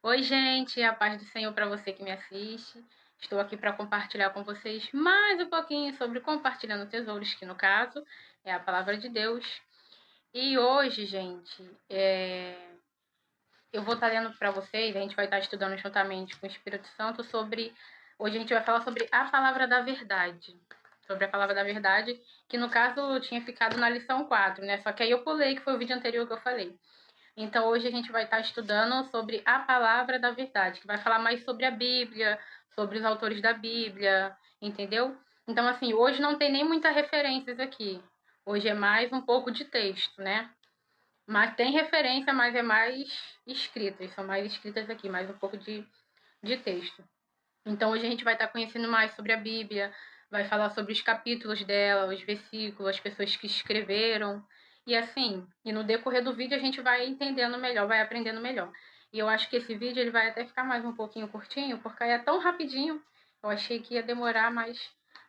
Oi, gente, a paz do Senhor para você que me assiste. Estou aqui para compartilhar com vocês mais um pouquinho sobre compartilhando tesouros, que no caso é a palavra de Deus. E hoje, gente, eu vou estar lendo para vocês, a gente vai estar estudando juntamente com o Espírito Santo sobre. Hoje a gente vai falar sobre a palavra da verdade. Sobre a palavra da verdade, que no caso tinha ficado na lição 4, né? Só que aí eu pulei, que foi o vídeo anterior que eu falei. Então, hoje a gente vai estar estudando sobre a palavra da verdade, que vai falar mais sobre a Bíblia, sobre os autores da Bíblia, entendeu? Então, assim, hoje não tem nem muitas referências aqui. Hoje é mais um pouco de texto, né? Mas tem referência, mas é mais escritas, são mais escritas aqui, mais um pouco de texto. Então, hoje a gente vai estar conhecendo mais sobre a Bíblia, vai falar sobre os capítulos dela, os versículos, as pessoas que escreveram. E assim, e no decorrer do vídeo a gente vai entendendo melhor, vai aprendendo melhor. E eu acho que esse vídeo ele vai até ficar mais um pouquinho curtinho, porque é tão rapidinho. Eu achei que ia demorar, mas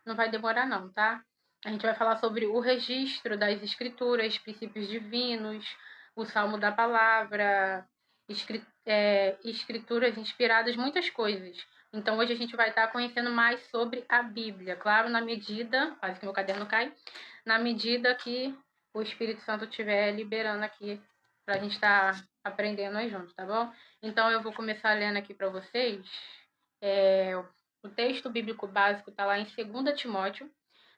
não vai demorar não, tá? A gente vai falar sobre o registro das escrituras, princípios divinos, o salmo da palavra, escrituras inspiradas, muitas coisas. Então, hoje a gente vai estar conhecendo mais sobre a Bíblia, claro, na medida, quase que meu caderno cai, na medida que o Espírito Santo estiver liberando aqui para a gente estar aprendendo aí junto, tá bom? Então, eu vou começar lendo aqui para vocês. O texto bíblico básico está lá em 2 Timóteo,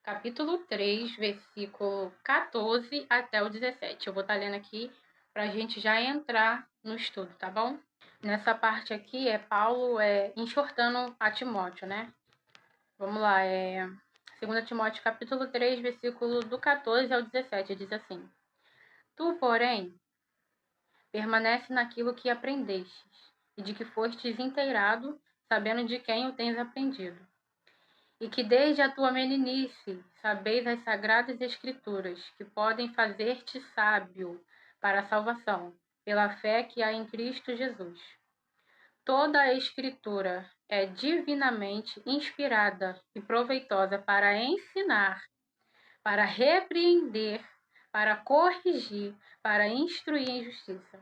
capítulo 3, versículo 14 até o 17. Eu vou estar lendo aqui para a gente já entrar no estudo, tá bom? Nessa parte aqui é Paulo enxortando a Timóteo, né? Vamos lá, 2 Timóteo capítulo 3, versículo do 14 ao 17, diz assim: Tu, porém, permanece naquilo que aprendestes, e de que fostes inteirado, sabendo de quem o tens aprendido. E que desde a tua meninice sabeis as sagradas escrituras, que podem fazer-te sábio para a salvação, pela fé que há em Cristo Jesus. Toda a Escritura é divinamente inspirada e proveitosa para ensinar, para repreender, para corrigir, para instruir em justiça,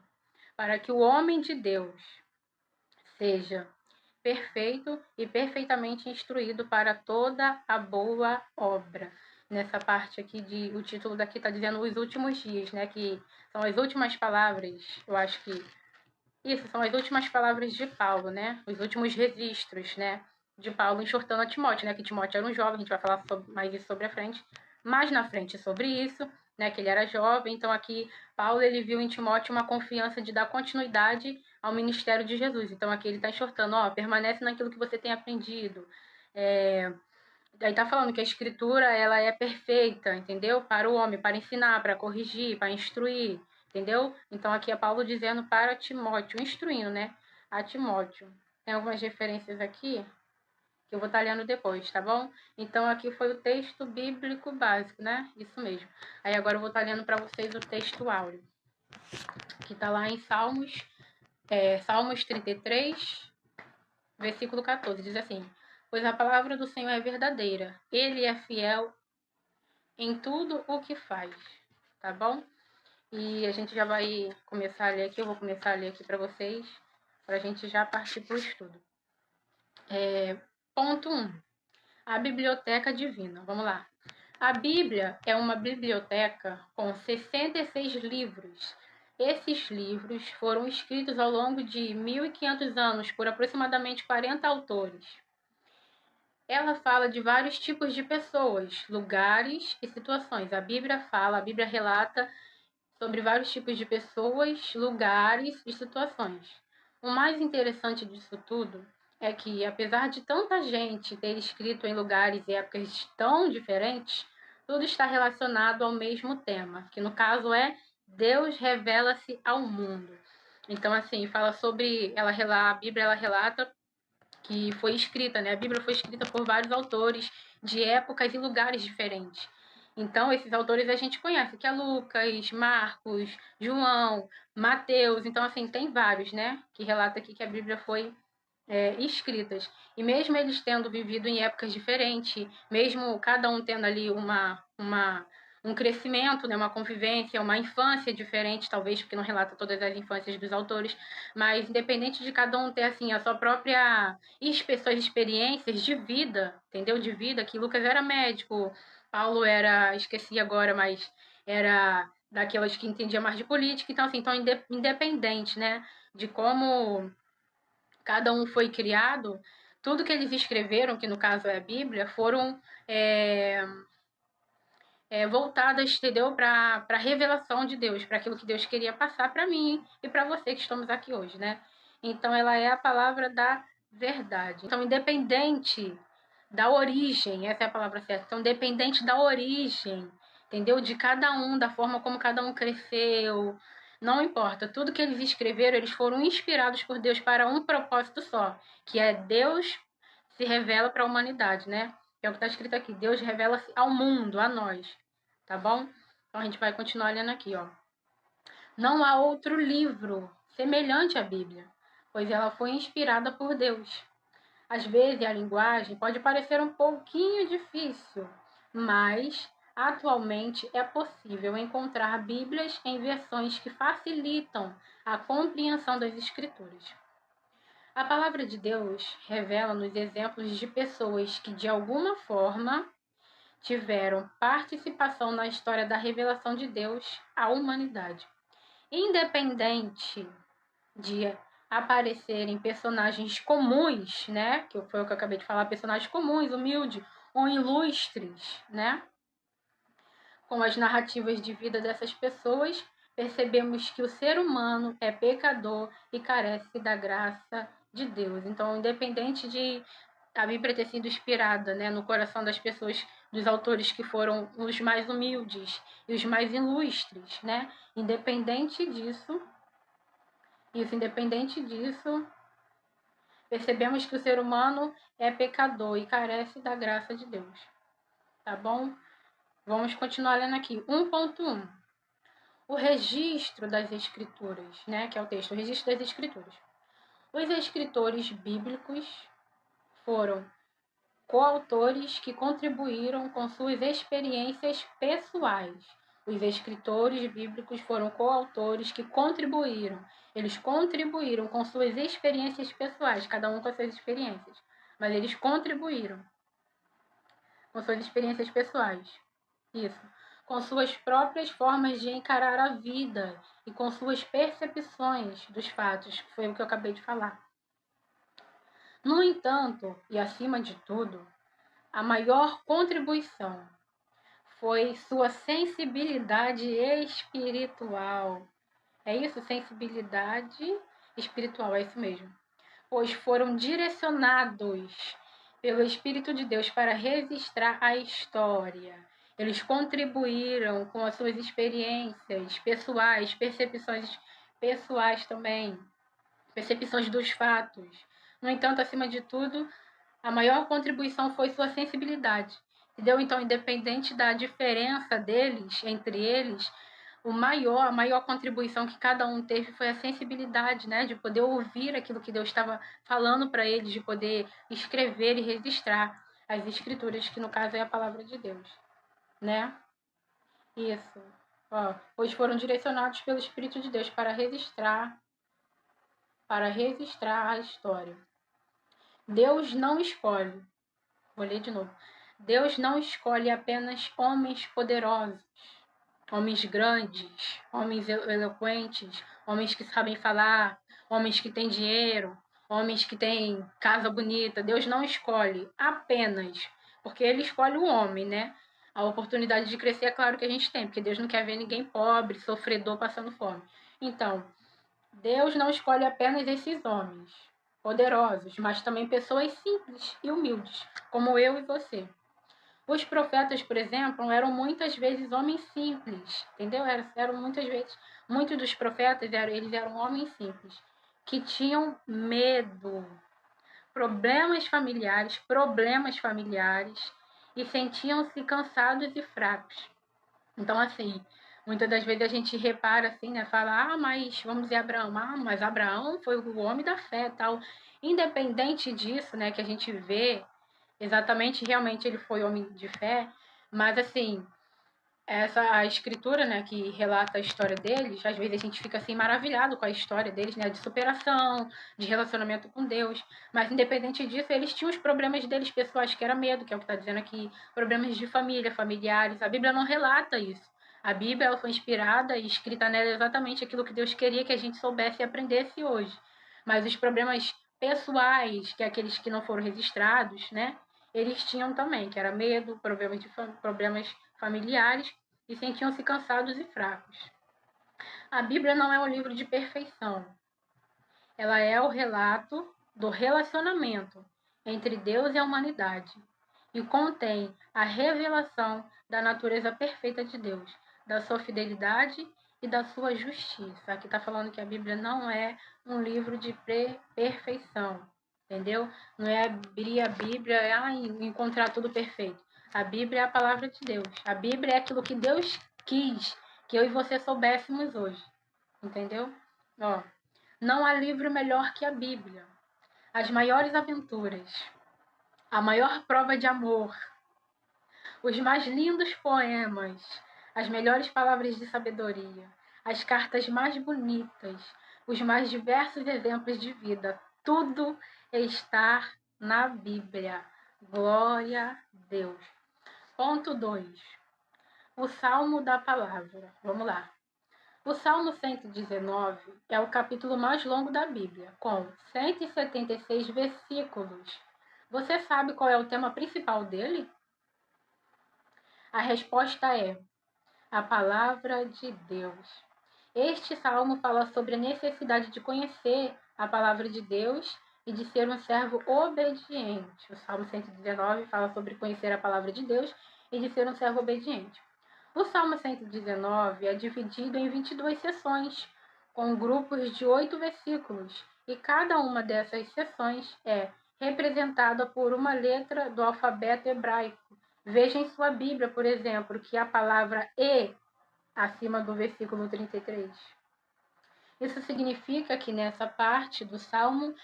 para que o homem de Deus seja perfeito e perfeitamente instruído para toda a boa obra. Nessa parte aqui, o título daqui está dizendo os últimos dias, né? Que são as últimas palavras, eu acho que isso, são as últimas palavras de Paulo, né? Os últimos registros, né? De Paulo enxortando a Timóteo, né? Que Timóteo era um jovem, a gente vai falar mais isso sobre a frente. Mais na frente sobre isso, né? Que ele era jovem. Então aqui, Paulo, ele viu em Timóteo uma confiança de dar continuidade ao ministério de Jesus. Então aqui ele está enxortando, ó, permanece naquilo que você tem aprendido. Aí tá falando que a escritura, ela é perfeita, entendeu? Para o homem, para ensinar, para corrigir, para instruir, entendeu? Então aqui é Paulo dizendo para Timóteo, instruindo, né? A Timóteo. Tem algumas referências aqui que eu vou estar lendo depois, tá bom? Então aqui foi o texto bíblico básico, né? Isso mesmo. Aí agora eu vou estar lendo para vocês o texto áureo, que tá lá em Salmos 33, versículo 14, diz assim: Pois a palavra do Senhor é verdadeira, ele é fiel em tudo o que faz, tá bom? E a gente já vai começar a ler aqui, eu vou começar a ler aqui para vocês, para a gente já partir para o estudo. Ponto 1. A Biblioteca Divina. Vamos lá. A Bíblia é uma biblioteca com 66 livros. Esses livros foram escritos ao longo de 1.500 anos por aproximadamente 40 autores. Ela fala de vários tipos de pessoas, lugares e situações. A Bíblia relata sobre vários tipos de pessoas, lugares e situações. O mais interessante disso tudo é que, apesar de tanta gente ter escrito em lugares e épocas tão diferentes, tudo está relacionado ao mesmo tema, que no caso é Deus revela-se ao mundo. Então, assim, fala sobre, a Bíblia ela relata que foi escrita, né? A Bíblia foi escrita por vários autores de épocas e lugares diferentes. Então, esses autores a gente conhece, que é Lucas, Marcos, João, Mateus. Então, assim, tem vários, né? Que relata aqui que a Bíblia foi escritas. E mesmo eles tendo vivido em épocas diferentes, mesmo cada um tendo ali um crescimento, né, uma convivência, uma infância diferente, talvez, porque não relata todas as infâncias dos autores, mas independente de cada um ter, assim, a sua própria, suas experiências de vida, entendeu? De vida, que Lucas era médico, Paulo era, esqueci agora, mas era daquelas que entendia mais de política, então, assim, independente, né, de como cada um foi criado, tudo que eles escreveram, que no caso é a Bíblia, foram voltadas, entendeu? Para a revelação de Deus, para aquilo que Deus queria passar para mim e para você que estamos aqui hoje, né? Então, ela é a palavra da verdade. Então, independente da origem, essa é a palavra certa. Então, independente da origem, entendeu? De cada um, da forma como cada um cresceu, não importa. Tudo que eles escreveram, eles foram inspirados por Deus para um propósito só, que é Deus se revela para a humanidade, né? É o que está escrito aqui. Deus revela-se ao mundo, a nós. Tá bom? Então a gente vai continuar lendo aqui, ó. Não há outro livro semelhante à Bíblia, pois ela foi inspirada por Deus. Às vezes a linguagem pode parecer um pouquinho difícil, mas atualmente é possível encontrar Bíblias em versões que facilitam a compreensão das Escrituras. A palavra de Deus revela-nos exemplos de pessoas que, de alguma forma, tiveram participação na história da revelação de Deus à humanidade. Independente de aparecerem personagens comuns, né, que foi o que eu acabei de falar, personagens comuns, humildes ou ilustres, né, com as narrativas de vida dessas pessoas, percebemos que o ser humano é pecador e carece da graça de Deus. Então, independente de a Bíblia ter sido inspirada, né, no coração das pessoas, dos autores que foram os mais humildes e os mais ilustres, né, independente disso, percebemos que o ser humano é pecador e carece da graça de Deus. Tá bom? Vamos continuar lendo aqui. 1.1. O registro das Escrituras, né? Que é o texto, o registro das Escrituras. Os escritores bíblicos foram coautores que contribuíram com suas experiências pessoais. Os escritores bíblicos foram coautores que contribuíram. Eles contribuíram com suas experiências pessoais, cada um com as suas experiências. Mas eles contribuíram com suas experiências pessoais. Isso. Com suas próprias formas de encarar a vida e com suas percepções dos fatos, que foi o que eu acabei de falar. No entanto, e acima de tudo, a maior contribuição foi sua sensibilidade espiritual. É isso? Sensibilidade espiritual, é isso mesmo. Pois foram direcionados pelo Espírito de Deus para registrar a história. Eles contribuíram com as suas experiências pessoais, percepções pessoais também, percepções dos fatos. No entanto, acima de tudo, a maior contribuição foi sua sensibilidade. Entendeu? Então, independente da diferença deles, entre eles, a maior contribuição que cada um teve foi a sensibilidade, né? De poder ouvir aquilo que Deus estava falando para eles, de poder escrever e registrar as escrituras, que no caso é a palavra de Deus, né? Isso. Ó, pois foram direcionados pelo Espírito de Deus para registrar a história. Deus não escolhe. Vou ler de novo. Deus não escolhe apenas homens poderosos, homens grandes, homens eloquentes, homens que sabem falar, homens que têm dinheiro, homens que têm casa bonita. Deus não escolhe apenas, porque Ele escolhe o homem, né? A oportunidade de crescer é claro que a gente tem, porque Deus não quer ver ninguém pobre, sofredor, passando fome. Então, Deus não escolhe apenas esses homens poderosos, mas também pessoas simples e humildes, como eu e você. Os profetas, por exemplo, eram muitas vezes homens simples, entendeu? Eram muitas vezes, muitos dos profetas eles eram homens simples, que tinham medo, problemas familiares, e sentiam-se cansados e fracos. Então, assim, muitas das vezes a gente repara assim, né? Fala, mas vamos dizer Abraão, mas Abraão foi o homem da fé, tal. Independente disso, né, que a gente vê, exatamente, realmente ele foi homem de fé, mas assim, a escritura, né, que relata a história deles, às vezes a gente fica assim maravilhado com a história deles, né, de superação, de relacionamento com Deus, mas independente disso, eles tinham os problemas deles pessoais, que era medo, que é o que está dizendo aqui, problemas de família, familiares. A Bíblia não relata isso. A Bíblia ela foi inspirada e escrita nela exatamente aquilo que Deus queria que a gente soubesse e aprendesse hoje. Mas os problemas pessoais, que é aqueles que não foram registrados, né, eles tinham também, que era medo, problemas familiares e sentiam-se cansados e fracos. A Bíblia não é um livro de perfeição. Ela é o relato do relacionamento entre Deus e a humanidade e contém a revelação da natureza perfeita de Deus, da sua fidelidade e da sua justiça. Aqui está falando que a Bíblia não é um livro de perfeição, entendeu? Não é abrir a Bíblia e encontrar tudo perfeito. A Bíblia é a palavra de Deus. A Bíblia é aquilo que Deus quis que eu e você soubéssemos hoje, entendeu? Ó, não há livro melhor que a Bíblia. As maiores aventuras, a maior prova de amor, os mais lindos poemas, as melhores palavras de sabedoria, as cartas mais bonitas, os mais diversos exemplos de vida, tudo está na Bíblia. Glória a Deus. Ponto 2. O Salmo da Palavra. Vamos lá. O Salmo 119 é o capítulo mais longo da Bíblia, com 176 versículos. Você sabe qual é o tema principal dele? A resposta é a palavra de Deus. Este salmo fala sobre a necessidade de conhecer a palavra de Deus e de ser um servo obediente. O Salmo 119 fala sobre conhecer a palavra de Deus e de ser um servo obediente. O Salmo 119 é dividido em 22 seções, com grupos de 8 versículos, e cada uma dessas seções é representada por uma letra do alfabeto hebraico. Veja em sua Bíblia, por exemplo, que a palavra E acima do versículo 33. Isso significa que nessa parte do Salmo,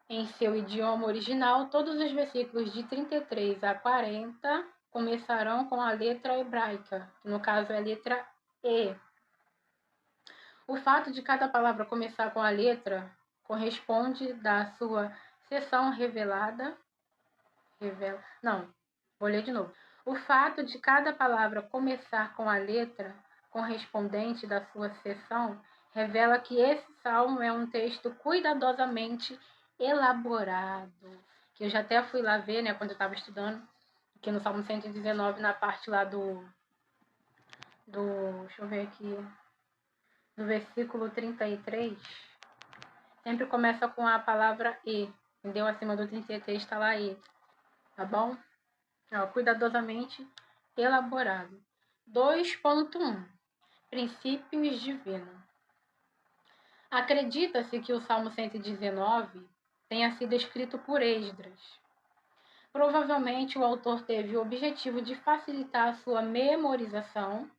em seu idioma original, todos os versículos de 33 a 40 começarão com a letra hebraica, que no caso é a letra E. O fato de cada palavra começar com a letra corresponde da sua seção revelada. Não, vou ler de novo. O fato de cada palavra começar com a letra correspondente da sua seção revela que esse salmo é um texto cuidadosamente elaborado. Que eu já até fui lá ver, né, quando eu estava estudando, aqui no Salmo 119, na parte lá deixa eu ver aqui, do versículo 33, sempre começa com a palavra E, entendeu? Acima do 33 está lá E, tá bom? Ó, cuidadosamente elaborado. 2.1 Princípios divinos. Acredita-se que o Salmo 119 tenha sido escrito por Esdras. Provavelmente o autor teve o objetivo de facilitar a sua memorização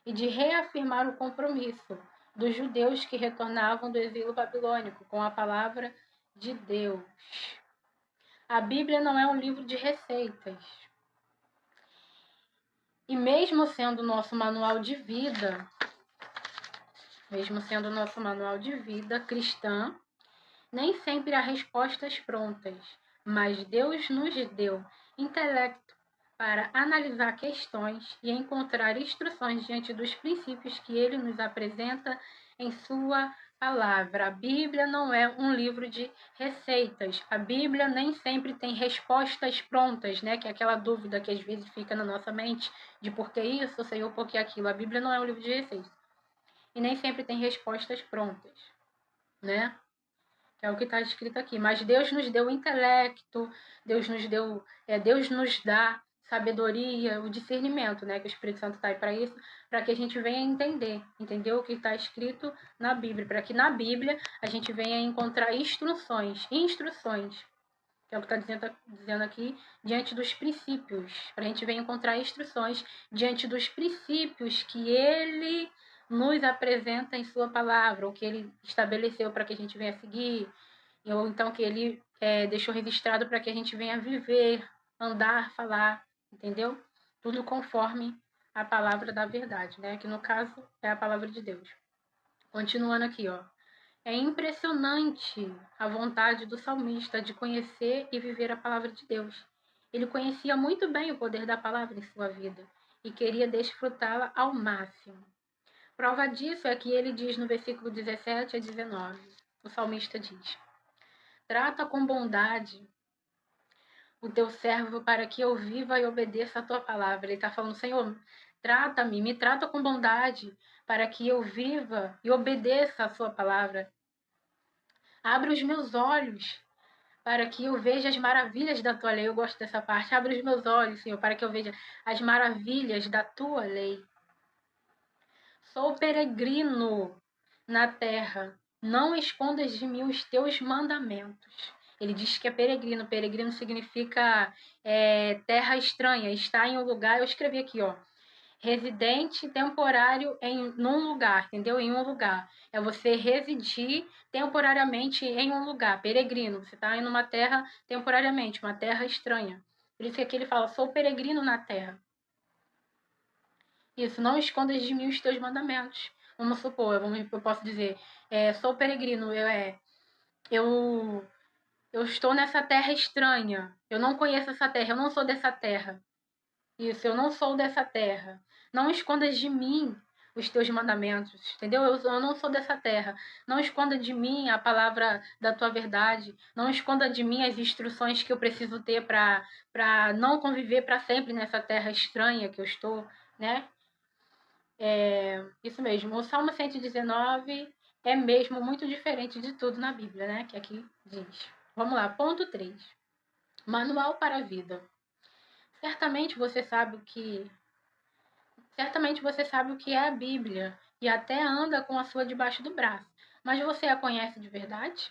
e de reafirmar o compromisso dos judeus que retornavam do exílio babilônico com a palavra de Deus. A Bíblia não é um livro de receitas. E mesmo sendo nosso manual de vida, cristã, nem sempre há respostas prontas, mas Deus nos deu intelecto para analisar questões e encontrar instruções diante dos princípios que ele nos apresenta em sua palavra. A Bíblia não é um livro de receitas. A Bíblia nem sempre tem respostas prontas, né? Que é aquela dúvida que às vezes fica na nossa mente de por que isso, Senhor, por que aquilo. A Bíblia não é um livro de receitas. E nem sempre tem respostas prontas, né? É o que está escrito aqui. Mas Deus nos deu intelecto, Deus nos dá sabedoria, o discernimento, né? Que o Espírito Santo está aí para isso, para que a gente venha entender o que está escrito na Bíblia, para que na Bíblia a gente venha encontrar instruções, que é o que está dizendo aqui, diante dos princípios, para a gente venha encontrar instruções diante dos princípios que Ele nos apresenta em sua palavra, o que ele estabeleceu para que a gente venha seguir, ou então que ele deixou registrado para que a gente venha viver, andar, falar, entendeu? Tudo conforme a palavra da verdade, né? Que no caso é a palavra de Deus. Continuando aqui, ó. É impressionante a vontade do salmista de conhecer e viver a palavra de Deus. Ele conhecia muito bem o poder da palavra em sua vida e queria desfrutá-la ao máximo. Prova disso é que ele diz no versículo 17 a 19. O salmista diz: Trata com bondade o teu servo para que eu viva e obedeça a tua palavra. Ele está falando, Senhor, trata-me, me trata com bondade para que eu viva e obedeça a sua palavra. Abre os meus olhos para que eu veja as maravilhas da tua lei. Eu gosto dessa parte. Abre os meus olhos, Senhor, para que eu veja as maravilhas da tua lei. Sou peregrino na terra. Não escondas de mim os teus mandamentos. Ele diz que é peregrino. Peregrino significa terra estranha. Está em um lugar. Eu escrevi aqui, ó. Residente temporário num lugar, entendeu? Em um lugar. É você residir temporariamente em um lugar. Peregrino. Você está em uma terra temporariamente, uma terra estranha. Por isso que aqui ele fala, sou peregrino na terra. Isso, não escondas de mim os teus mandamentos. Vamos supor, eu posso dizer, sou peregrino, eu estou nessa terra estranha. Eu não conheço essa terra, eu não sou dessa terra. Isso, eu não sou dessa terra. Não escondas de mim os teus mandamentos, entendeu? Eu não sou dessa terra. Não esconda de mim a palavra da tua verdade. Não esconda de mim as instruções que eu preciso ter para não conviver para sempre nessa terra estranha que eu estou, né? Isso mesmo. O Salmo 119 é mesmo muito diferente de tudo na Bíblia, né? Que aqui diz. Vamos lá, ponto 3. Manual para a vida. Certamente você sabe o que é a Bíblia e até anda com a sua debaixo do braço. Mas você a conhece de verdade?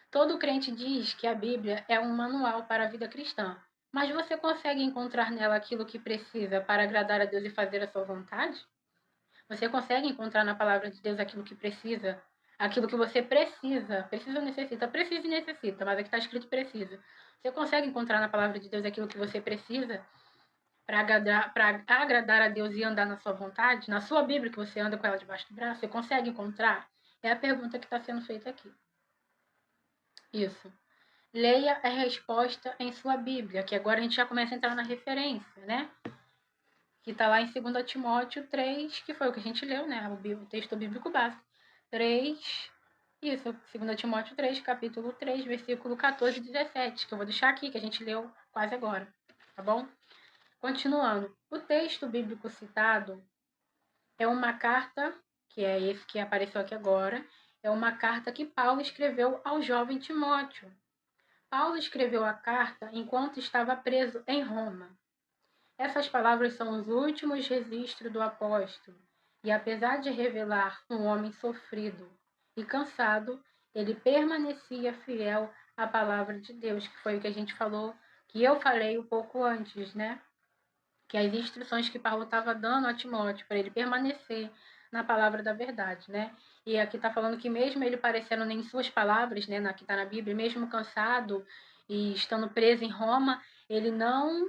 Todo crente diz que a Bíblia é um manual para a vida cristã. Mas você consegue encontrar nela aquilo que precisa para agradar a Deus e fazer a sua vontade? Você consegue encontrar na palavra de Deus aquilo que precisa, aquilo que você precisa ou necessita, precisa e necessita, mas aqui está escrito precisa. Você consegue encontrar na palavra de Deus aquilo que você precisa para agradar a Deus e andar na sua vontade? Na sua Bíblia, que você anda com ela debaixo do braço, você consegue encontrar? É a pergunta que está sendo feita aqui. Isso. Leia a resposta em sua Bíblia, que agora a gente já começa a entrar na referência, né? Que está lá em 2 Timóteo 3, que foi o que a gente leu, né? O texto bíblico básico. 3, isso, 2 Timóteo 3, capítulo 3, versículo 14 e 17, que eu vou deixar aqui, que a gente leu quase agora, tá bom? Continuando, o texto bíblico citado é uma carta, que é esse que apareceu aqui agora, é uma carta que Paulo escreveu ao jovem Timóteo. Paulo escreveu a carta enquanto estava preso em Roma. Essas palavras são os últimos registros do apóstolo, e apesar de revelar um homem sofrido e cansado, ele permanecia fiel à palavra de Deus, que foi o que a gente falou, que eu falei um pouco antes, né? Que as instruções que Paulo estava dando a Timóteo para ele permanecer na palavra da verdade, né? E aqui está falando que mesmo ele parecendo nem suas palavras, né? Que está na Bíblia, mesmo cansado e estando preso em Roma, ele não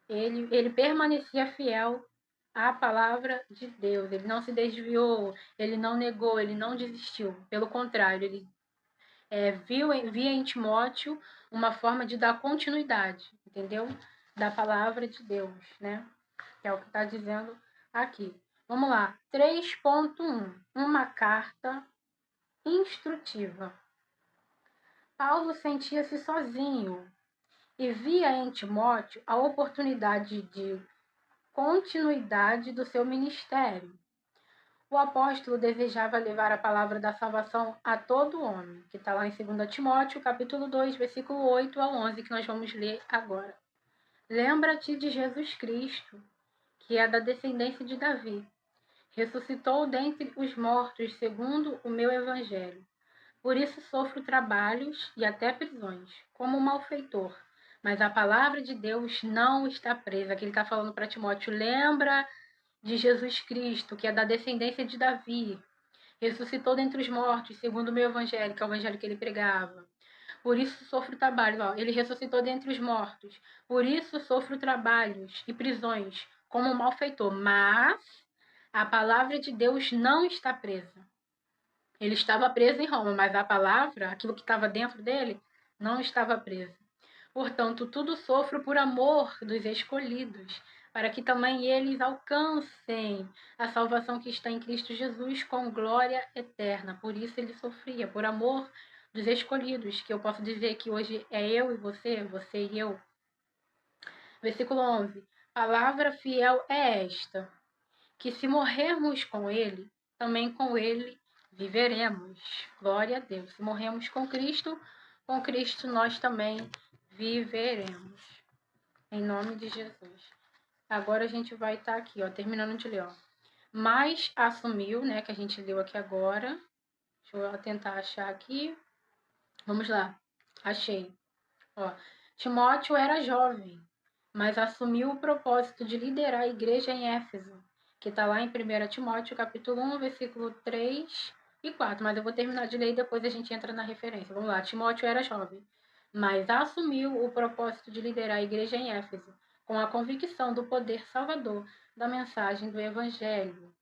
ele permanecia fiel à palavra de Deus. Ele não se desviou, ele não negou, ele não desistiu. Pelo contrário, ele via em Timóteo uma forma de dar continuidade, entendeu? Da palavra de Deus, né? Que é o que está dizendo aqui. Vamos lá. 3.1. Uma carta instrutiva. Paulo sentia-se sozinho e via em Timóteo a oportunidade de continuidade do seu ministério. O apóstolo desejava levar a palavra da salvação a todo homem, que está lá em 2 Timóteo, capítulo 2, versículo 8 ao 11, que nós vamos ler agora. Lembra-te de Jesus Cristo, que é da descendência de Davi. Ressuscitou dentre os mortos segundo o meu evangelho. Por isso sofro trabalhos e até prisões, como um malfeitor. Mas a palavra de Deus não está presa. Aqui ele está falando para Timóteo, lembra de Jesus Cristo, que é da descendência de Davi. Ressuscitou dentre os mortos, segundo o meu evangelho, que é o evangelho que ele pregava. Por isso sofro trabalhos. Ele ressuscitou dentre os mortos. Por isso sofro trabalhos e prisões, como malfeitor, mas a palavra de Deus não está presa. Ele estava preso em Roma, mas a palavra, aquilo que estava dentro dele, não estava preso. Portanto, tudo sofro por amor dos escolhidos, para que também eles alcancem a salvação que está em Cristo Jesus com glória eterna. Por isso ele sofria, por amor dos escolhidos, que eu posso dizer que hoje é eu e você e eu. Versículo 11. Palavra fiel é esta, que se morrermos com ele, também com ele viveremos. Glória a Deus. Se morremos com Cristo nós também viveremos. Em nome de Jesus. Agora a gente vai estar aqui, ó, terminando de ler, ó. Mas assumiu, né, que a gente leu aqui agora. Deixa eu tentar achar aqui. Vamos lá. Achei. Ó, Timóteo era jovem, mas assumiu o propósito de liderar a igreja em Éfeso, que está lá em 1 Timóteo, capítulo 1, versículo 3 e 4. Mas eu vou terminar de ler e depois a gente entra na referência. Vamos lá. Timóteo era jovem, mas assumiu o propósito de liderar a igreja em Éfeso, com a convicção do poder salvador da mensagem do Evangelho.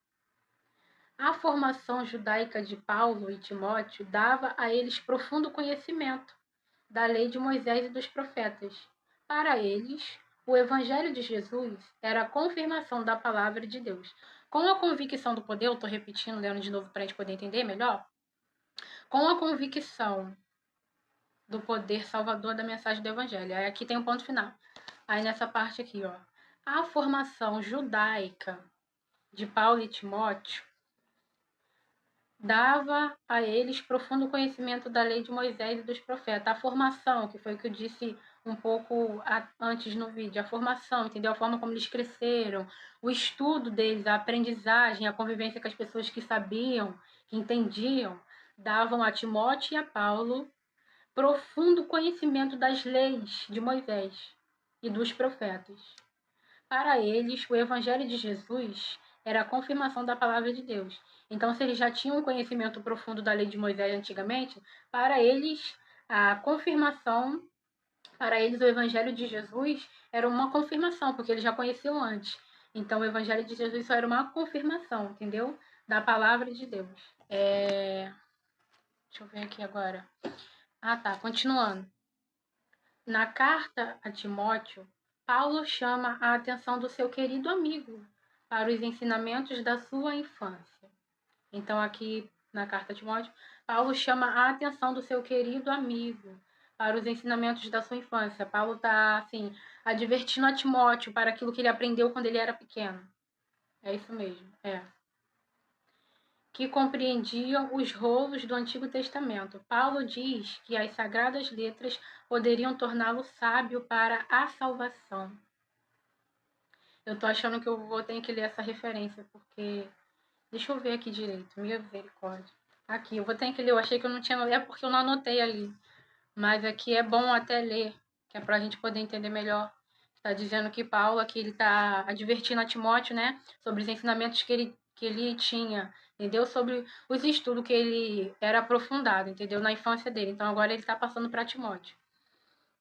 A formação judaica de Paulo e Timóteo dava a eles profundo conhecimento da lei de Moisés e dos profetas. Para eles, o Evangelho de Jesus era a confirmação da palavra de Deus. Com a convicção do poder, eu estou repetindo, lendo de novo para a gente poder entender melhor. Com a convicção do poder salvador da mensagem do Evangelho. Aí aqui tem um ponto final. Aí nessa parte aqui, ó. A formação judaica de Paulo e Timóteo dava a eles profundo conhecimento da lei de Moisés e dos profetas. A formação, que foi o que eu disse um pouco antes no vídeo, a formação, entendeu? A forma como eles cresceram, o estudo deles, a aprendizagem, a convivência com as pessoas que sabiam, que entendiam, davam a Timóteo e a Paulo profundo conhecimento das leis de Moisés e dos profetas. Para eles, o Evangelho de Jesus era a confirmação da palavra de Deus. Então, se eles já tinham um conhecimento profundo da lei de Moisés antigamente, para eles, a confirmação, para eles, o Evangelho de Jesus era uma confirmação, porque eles já conheciam antes. Então, o Evangelho de Jesus só era uma confirmação, entendeu? Da palavra de Deus. Deixa eu ver aqui agora. Ah, tá. Continuando. Na carta a Timóteo, Paulo chama a atenção do seu querido amigo para os ensinamentos da sua infância. Então, aqui na carta a Timóteo, Paulo chama a atenção do seu querido amigo para os ensinamentos da sua infância. Paulo está, assim, advertindo a Timóteo para aquilo que ele aprendeu quando ele era pequeno. É isso mesmo, que compreendiam os rolos do Antigo Testamento. Paulo diz que as sagradas letras poderiam torná-lo sábio para a salvação. Eu tô achando que eu vou ter que ler essa referência, porque... Deixa eu ver aqui direito, misericórdia. Aqui, eu vou ter que ler, eu achei que eu não tinha... É porque eu não anotei ali. Mas aqui é bom até ler, que é pra gente poder entender melhor. Está dizendo que Paulo aqui, ele tá advertindo a Timóteo, né, sobre os ensinamentos que ele tinha, entendeu? Sobre os estudos que ele era aprofundado, entendeu? Na infância dele. Então, agora ele está passando para Timóteo.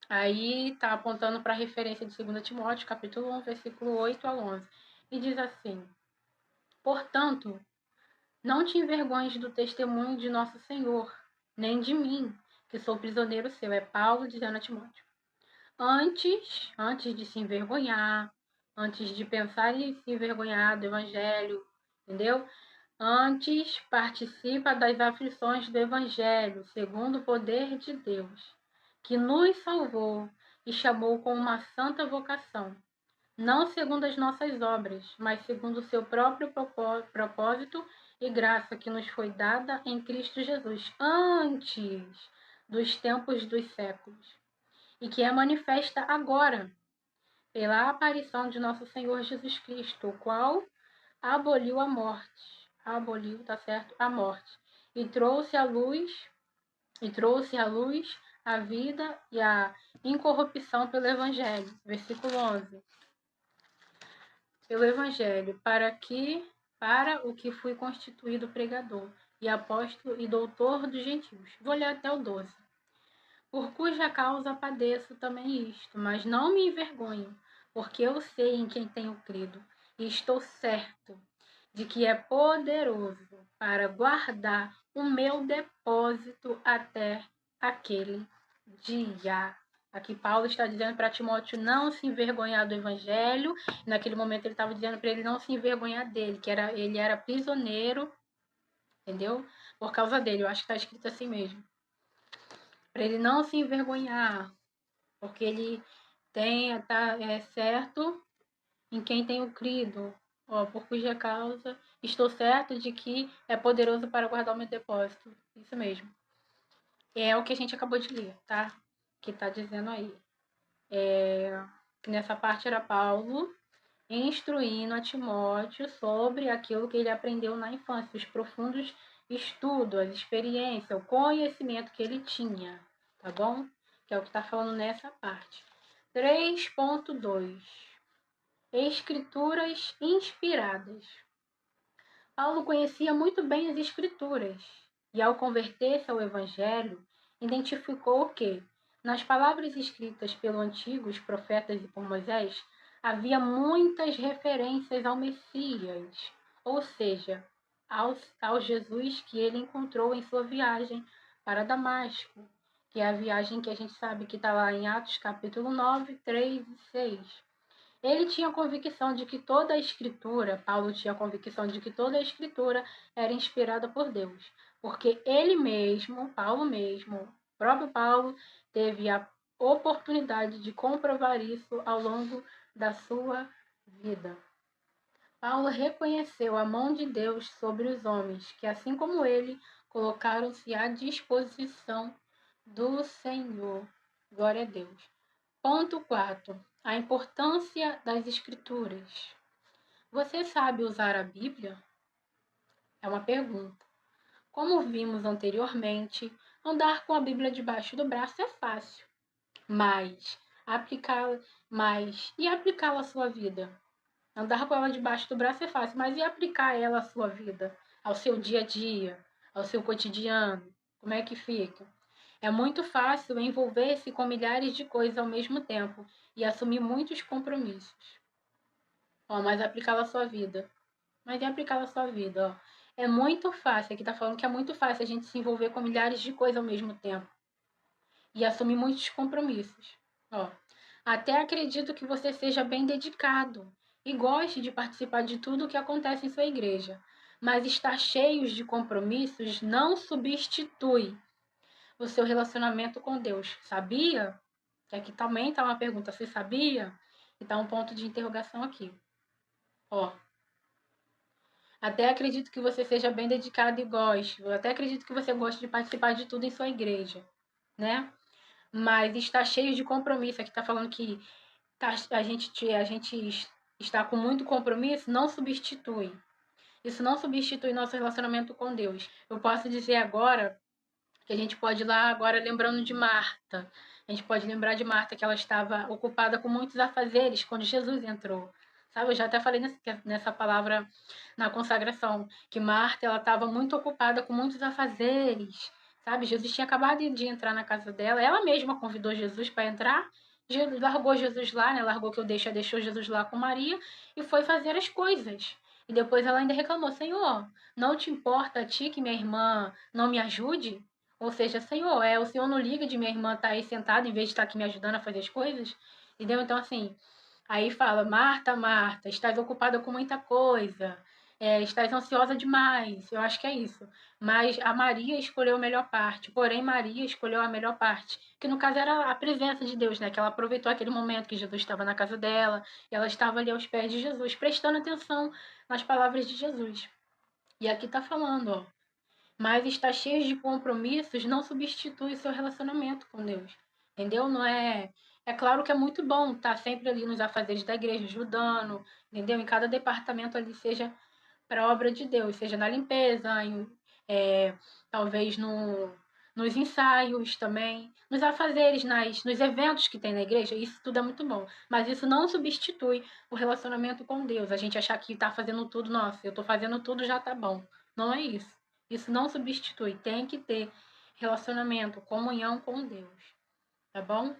Aí está apontando para a referência de 2 Timóteo, capítulo 1, versículo 8 ao 11. E diz assim: portanto, não te envergonhes do testemunho de nosso Senhor, nem de mim, que sou prisioneiro seu. É Paulo dizendo a Timóteo. Antes de se envergonhar, antes de pensar em se envergonhar do Evangelho, entendeu? Antes, participa das aflições do Evangelho, segundo o poder de Deus, que nos salvou e chamou com uma santa vocação, não segundo as nossas obras, mas segundo o seu próprio propósito e graça que nos foi dada em Cristo Jesus, antes dos tempos dos séculos, e que é manifesta agora, pela aparição de nosso Senhor Jesus Cristo, o qual aboliu a morte, tá certo? A morte, e trouxe à luz a vida e a incorrupção pelo Evangelho. Versículo 11. Pelo Evangelho, para o que fui constituído pregador e apóstolo e doutor dos gentios. Vou ler até o 12. Por cuja causa padeço também isto, mas não me envergonho, porque eu sei em quem tenho crido, e estou certo de que é poderoso para guardar o meu depósito até aquele dia. Aqui Paulo está dizendo para Timóteo não se envergonhar do evangelho. Naquele momento ele estava dizendo para ele não se envergonhar dele, que ele era prisioneiro, entendeu? Por causa dele, eu acho que está escrito assim mesmo. Para ele não se envergonhar, porque ele é certo em quem tenho crido, por cuja causa estou certo de que é poderoso para guardar o meu depósito. Isso mesmo. É o que a gente acabou de ler, tá? Que tá dizendo aí. Nessa parte era Paulo instruindo a Timóteo sobre aquilo que ele aprendeu na infância, os profundos estudos, as experiências, o conhecimento que ele tinha, tá bom? Que é o que está falando nessa parte. 3.2 Escrituras inspiradas. Paulo conhecia muito bem as Escrituras e, ao converter-se ao Evangelho, identificou que, nas palavras escritas pelos antigos profetas e por Moisés, havia muitas referências ao Messias, ou seja, ao Jesus que ele encontrou em sua viagem para Damasco, que é a viagem que a gente sabe que está lá em Atos capítulo 9, 3 e 6. Ele tinha convicção de que toda a escritura, Paulo tinha convicção de que toda a escritura era inspirada por Deus, porque ele mesmo, Paulo mesmo, o próprio Paulo, teve a oportunidade de comprovar isso ao longo da sua vida. Paulo reconheceu a mão de Deus sobre os homens, que assim como ele, colocaram-se à disposição do Senhor. Glória a Deus. Ponto 4. A importância das escrituras. Você sabe usar a Bíblia? É uma pergunta. Como vimos anteriormente, andar com a Bíblia debaixo do braço é fácil, mas aplicá-la à sua vida? Andar com ela debaixo do braço é fácil, mas e aplicar ela à sua vida, ao seu dia a dia, ao seu cotidiano? Como é que fica? É muito fácil envolver-se com milhares de coisas ao mesmo tempo e assumir muitos compromissos. Mas aplicá-la à sua vida. Mas é aplicá-la à sua vida, É muito fácil, aqui tá falando que é muito fácil a gente se envolver com milhares de coisas ao mesmo tempo e assumir muitos compromissos. Até acredito que você seja bem dedicado e goste de participar de tudo o que acontece em sua igreja, mas estar cheio de compromissos não substitui o seu relacionamento com Deus. Sabia? Que aqui também está uma pergunta. Você sabia? E está um ponto de interrogação aqui. Até acredito que você seja bem dedicado e goste. Eu até acredito que você goste de participar de tudo em sua igreja, né? Mas está cheio de compromisso. Aqui está falando que a gente está com muito compromisso, não substitui. Isso não substitui nosso relacionamento com Deus. Eu posso dizer agora que a gente pode ir lá agora lembrando de Marta. A gente pode lembrar de Marta que ela estava ocupada com muitos afazeres quando Jesus entrou. Sabe, eu já até falei nessa palavra na consagração, que Marta ela estava muito ocupada com muitos afazeres. Sabe, Jesus tinha acabado de entrar na casa dela, ela mesma convidou Jesus para entrar, largou Jesus lá, né? Largou que deixou Jesus lá com Maria e foi fazer as coisas. E depois ela ainda reclamou: Senhor, não te importa a ti que minha irmã não me ajude? Ou seja, Senhor, o Senhor não liga de minha irmã estar aí sentada em vez de estar aqui me ajudando a fazer as coisas? Entendeu? Então, assim, aí fala: Marta, Marta, estás ocupada com muita coisa, estás ansiosa demais. Eu acho que é isso. Mas a Maria escolheu a melhor parte. Porém, Maria escolheu a melhor parte, que no caso era a presença de Deus, né? Que ela aproveitou aquele momento que Jesus estava na casa dela, e ela estava ali aos pés de Jesus, prestando atenção nas palavras de Jesus. E aqui está falando, mas estar cheio de compromissos não substitui seu relacionamento com Deus. Entendeu? Não é. É claro que é muito bom estar sempre ali nos afazeres da igreja, ajudando, entendeu? Em cada departamento ali, seja para a obra de Deus, seja na limpeza, talvez nos ensaios também, nos afazeres, nos eventos que tem na igreja, isso tudo é muito bom. Mas isso não substitui o relacionamento com Deus. A gente achar que está fazendo tudo, nossa, eu estou fazendo tudo, já está bom. Não é isso. Isso não substitui. Tem que ter relacionamento, comunhão com Deus. Tá bom?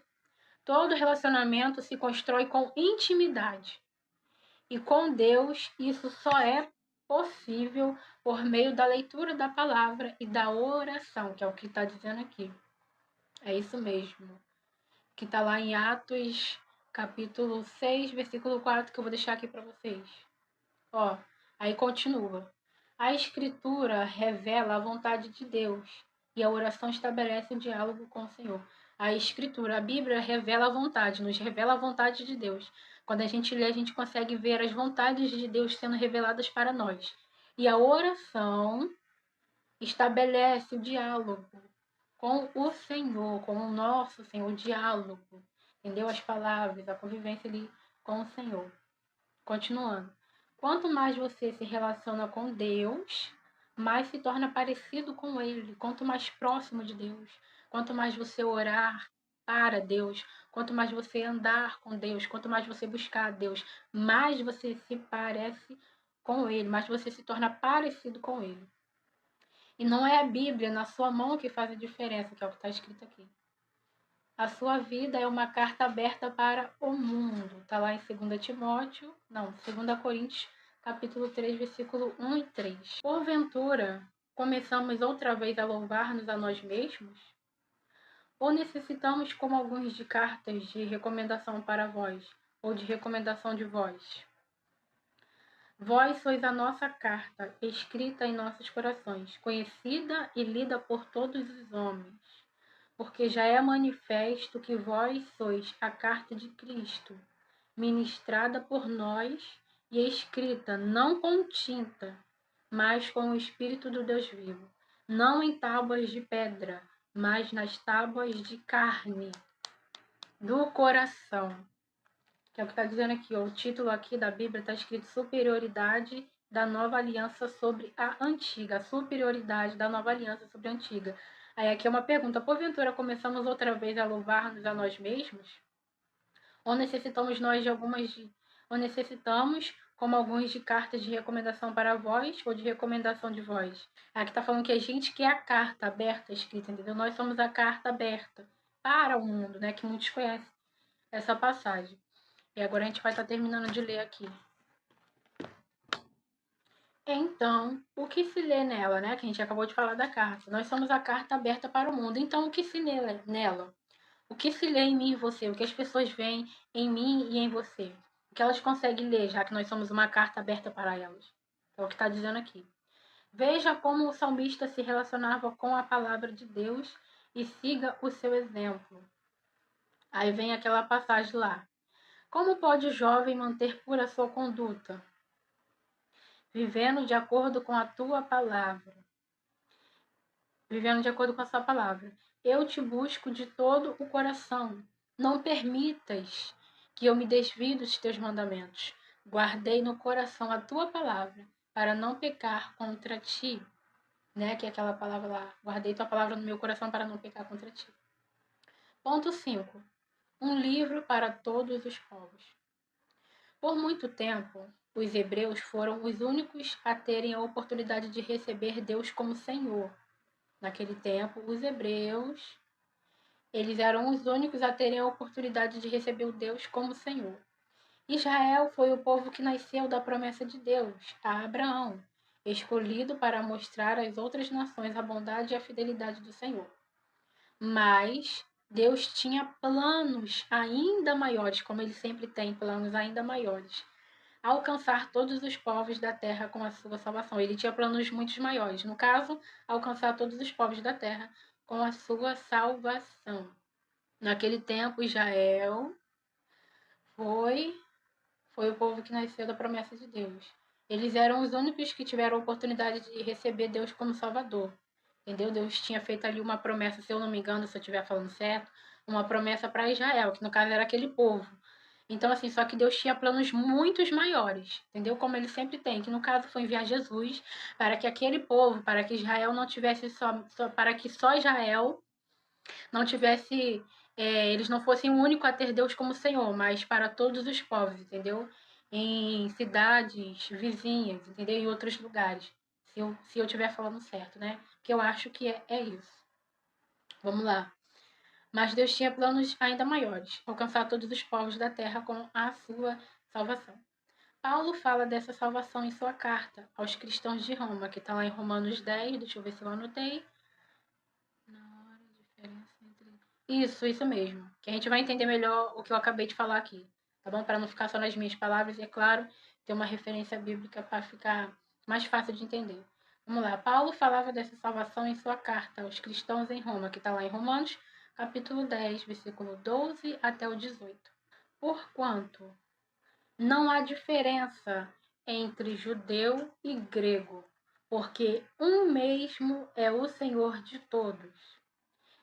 Todo relacionamento se constrói com intimidade. E com Deus, isso só é possível por meio da leitura da palavra e da oração, que é o que está dizendo aqui. É isso mesmo. Que está lá em Atos, capítulo 6, versículo 4, que eu vou deixar aqui para vocês. Ó, aí continua. A Escritura revela a vontade de Deus e a oração estabelece um diálogo com o Senhor. A Escritura, a Bíblia revela a vontade, nos revela a vontade de Deus. Quando a gente lê, a gente consegue ver as vontades de Deus sendo reveladas para nós. E a oração estabelece o diálogo com o Senhor, com o nosso Senhor, o diálogo, entendeu? As palavras, a convivência ali com o Senhor. Continuando. Quanto mais você se relaciona com Deus, mais se torna parecido com Ele. Quanto mais próximo de Deus, quanto mais você orar para Deus, quanto mais você andar com Deus, quanto mais você buscar Deus, mais você se parece com Ele, mais você se torna parecido com Ele. E não é a Bíblia na sua mão que faz a diferença, que é o que está escrito aqui. A sua vida é uma carta aberta para o mundo. Está lá em 2 Coríntios, capítulo 3, versículo 1 e 3. Porventura, começamos outra vez a louvar-nos a nós mesmos? Ou necessitamos, como alguns, de cartas de recomendação para vós, ou de recomendação de vós? Vós sois a nossa carta, escrita em nossos corações, conhecida e lida por todos os homens. Porque já é manifesto que vós sois a carta de Cristo, ministrada por nós e escrita não com tinta, mas com o Espírito do Deus vivo, não em tábuas de pedra, mas nas tábuas de carne do coração. Que é o que está dizendo aqui, ó, o título aqui da Bíblia está escrito Superioridade da Nova Aliança sobre a Antiga, a superioridade da Nova Aliança sobre a Antiga. Aí aqui é uma pergunta, porventura começamos outra vez a louvar-nos a nós mesmos? Ou necessitamos como alguns, de cartas de recomendação para vós ou de recomendação de vós? Aqui está falando que a gente quer a carta aberta escrita, entendeu? Nós somos a carta aberta para o mundo, né? Que muitos conhecem essa passagem. E agora a gente vai estar terminando de ler aqui. Então, o que se lê nela, né? Que a gente acabou de falar da carta. Nós somos a carta aberta para o mundo. Então, o que se lê nela? O que se lê em mim e você? O que as pessoas veem em mim e em você? O que elas conseguem ler, já que nós somos uma carta aberta para elas? É o que está dizendo aqui. Veja como o salmista se relacionava com a palavra de Deus e siga o seu exemplo. Aí vem aquela passagem lá. Como pode o jovem manter pura sua conduta? Vivendo de acordo com a tua palavra. Vivendo de acordo com a sua palavra. Eu te busco de todo o coração. Não permitas que eu me desvie dos teus mandamentos. Guardei no coração a tua palavra, para não pecar contra ti. Né? Que é aquela palavra lá. Guardei tua palavra no meu coração para não pecar contra ti. Ponto 5. Um livro para todos os povos. Por muito tempo, os hebreus foram os únicos a terem a oportunidade de receber Deus como Senhor. Naquele tempo, os hebreus, eles eram os únicos a terem a oportunidade de receber o Deus como Senhor. Israel foi o povo que nasceu da promessa de Deus a Abraão, escolhido para mostrar às outras nações a bondade e a fidelidade do Senhor. Mas Deus tinha planos ainda maiores, como ele sempre tem planos ainda maiores, alcançar todos os povos da terra com a sua salvação. Ele tinha planos muito maiores. No caso, alcançar todos os povos da terra com a sua salvação. Naquele tempo, Israel foi o povo que nasceu da promessa de Deus. Eles eram os únicos que tiveram a oportunidade de receber Deus como Salvador. Entendeu? Deus tinha feito ali uma promessa, se eu não me engano, se eu estiver falando certo, uma promessa para Israel, que no caso era aquele povo. Então, assim, só que Deus tinha planos muito maiores, entendeu? Como ele sempre tem, que no caso foi enviar Jesus para que aquele povo, para que Israel não tivesse para que só Israel não tivesse, eles não fossem o único a ter Deus como Senhor, mas para todos os povos, entendeu? Em cidades vizinhas, entendeu? Em outros lugares, se eu estiver falando certo, né? Que eu acho que é isso. Vamos lá. Mas Deus tinha planos ainda maiores, alcançar todos os povos da terra com a sua salvação. Paulo fala dessa salvação em sua carta aos cristãos de Roma, que está lá em Romanos 10, deixa eu ver se eu anotei. Isso mesmo. Que a gente vai entender melhor o que eu acabei de falar aqui, tá bom? Para não ficar só nas minhas palavras e, é claro, ter uma referência bíblica para ficar mais fácil de entender. Vamos lá. Paulo falava dessa salvação em sua carta aos cristãos em Roma, que está lá em Romanos, capítulo 10, versículo 12 até o 18. Porquanto não há diferença entre judeu e grego, porque um mesmo é o Senhor de todos,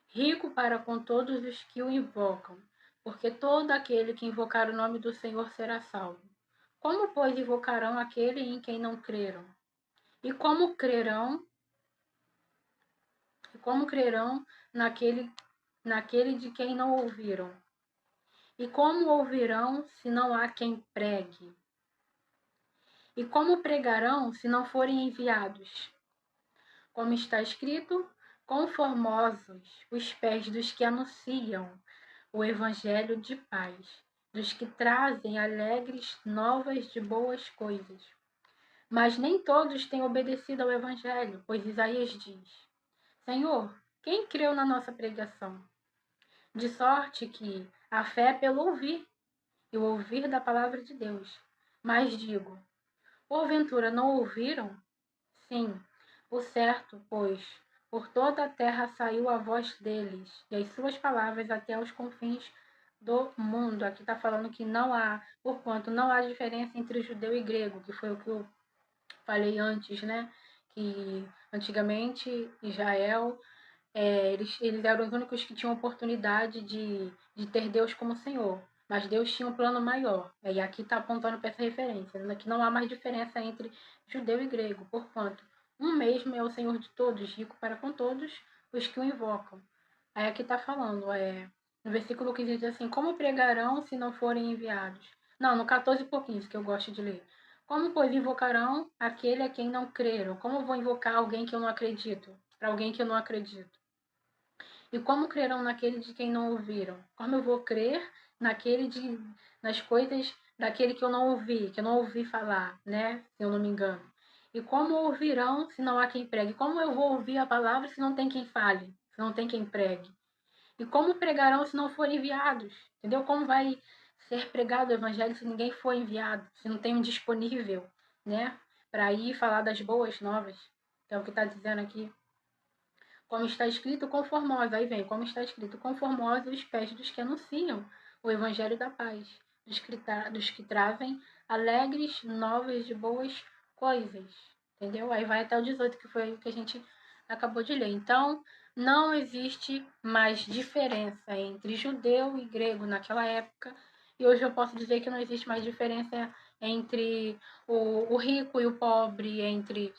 rico para com todos os que o invocam, porque todo aquele que invocar o nome do Senhor será salvo. Como, pois, invocarão aquele em quem não creram? E como crerão naquele de quem não ouviram? E como ouvirão se não há quem pregue? E como pregarão se não forem enviados? Como está escrito, conformosos os pés dos que anunciam o evangelho de paz, dos que trazem alegres novas de boas coisas. Mas nem todos têm obedecido ao evangelho, pois Isaías diz: Senhor, quem creu na nossa pregação? De sorte que a fé é pelo ouvir, e o ouvir da palavra de Deus. Mas digo, porventura não ouviram? Sim, o certo, pois, por toda a terra saiu a voz deles, e as suas palavras até os confins do mundo. Aqui está falando que não há, porquanto não há diferença entre judeu e grego, que foi o que eu falei antes, né? Que antigamente Israel, eles eram os únicos que tinham oportunidade de ter Deus como Senhor. Mas Deus tinha um plano maior. E aqui está apontando para essa referência, dizendo que não há mais diferença entre judeu e grego, porquanto um mesmo é o Senhor de todos, rico para com todos os que o invocam. Aí aqui está falando, no versículo 15 diz assim, como pregarão se não forem enviados? Não, no 14 por 15, que eu gosto de ler. Como, pois, invocarão aquele a quem não creram? Como eu vou invocar alguém que eu não acredito? Para alguém que eu não acredito? E como crerão naquele de quem não ouviram? Como eu vou crer nas coisas daquele que eu não ouvi, que eu não ouvi falar, né? Se eu não me engano. E como ouvirão se não há quem pregue? Como eu vou ouvir a palavra se não tem quem fale, se não tem quem pregue? E como pregarão se não forem enviados? Entendeu? Como vai ser pregado o evangelho se ninguém for enviado, se não tem um disponível, né? Para ir falar das boas novas, que é o que está dizendo aqui. Como está escrito, conformosos. Aí vem, como está escrito, conformosos os pés dos que anunciam o evangelho da paz, dos que trazem alegres novas de boas coisas. Entendeu? Aí vai até o 18, que foi o que a gente acabou de ler. Então, não existe mais diferença entre judeu e grego naquela época. E hoje eu posso dizer que não existe mais diferença entre o rico e o pobre, entre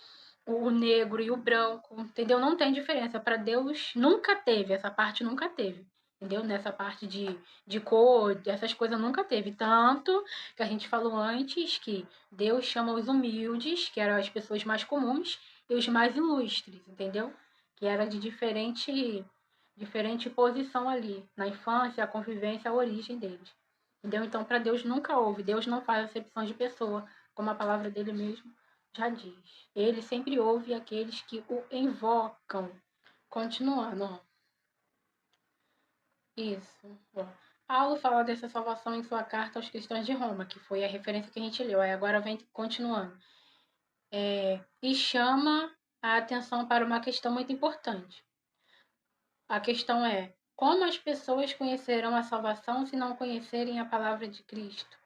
o negro e o branco, entendeu? Não tem diferença. Para Deus nunca teve, essa parte nunca teve, entendeu? Nessa parte de cor, essas coisas nunca teve. Tanto que a gente falou antes que Deus chama os humildes, que eram as pessoas mais comuns, e os mais ilustres, entendeu? Que era de diferente posição ali, na infância, a convivência, a origem deles. Entendeu? Então, para Deus nunca houve. Deus não faz acepção de pessoa, como a palavra dele mesmo já diz. Ele sempre ouve aqueles que o invocam. Continuando, ó. Isso. Ó. Paulo fala dessa salvação em sua carta aos cristãos de Roma, que foi a referência que a gente leu. Aí agora vem continuando. E chama a atenção para uma questão muito importante. A questão é: como as pessoas conhecerão a salvação se não conhecerem a palavra de Cristo,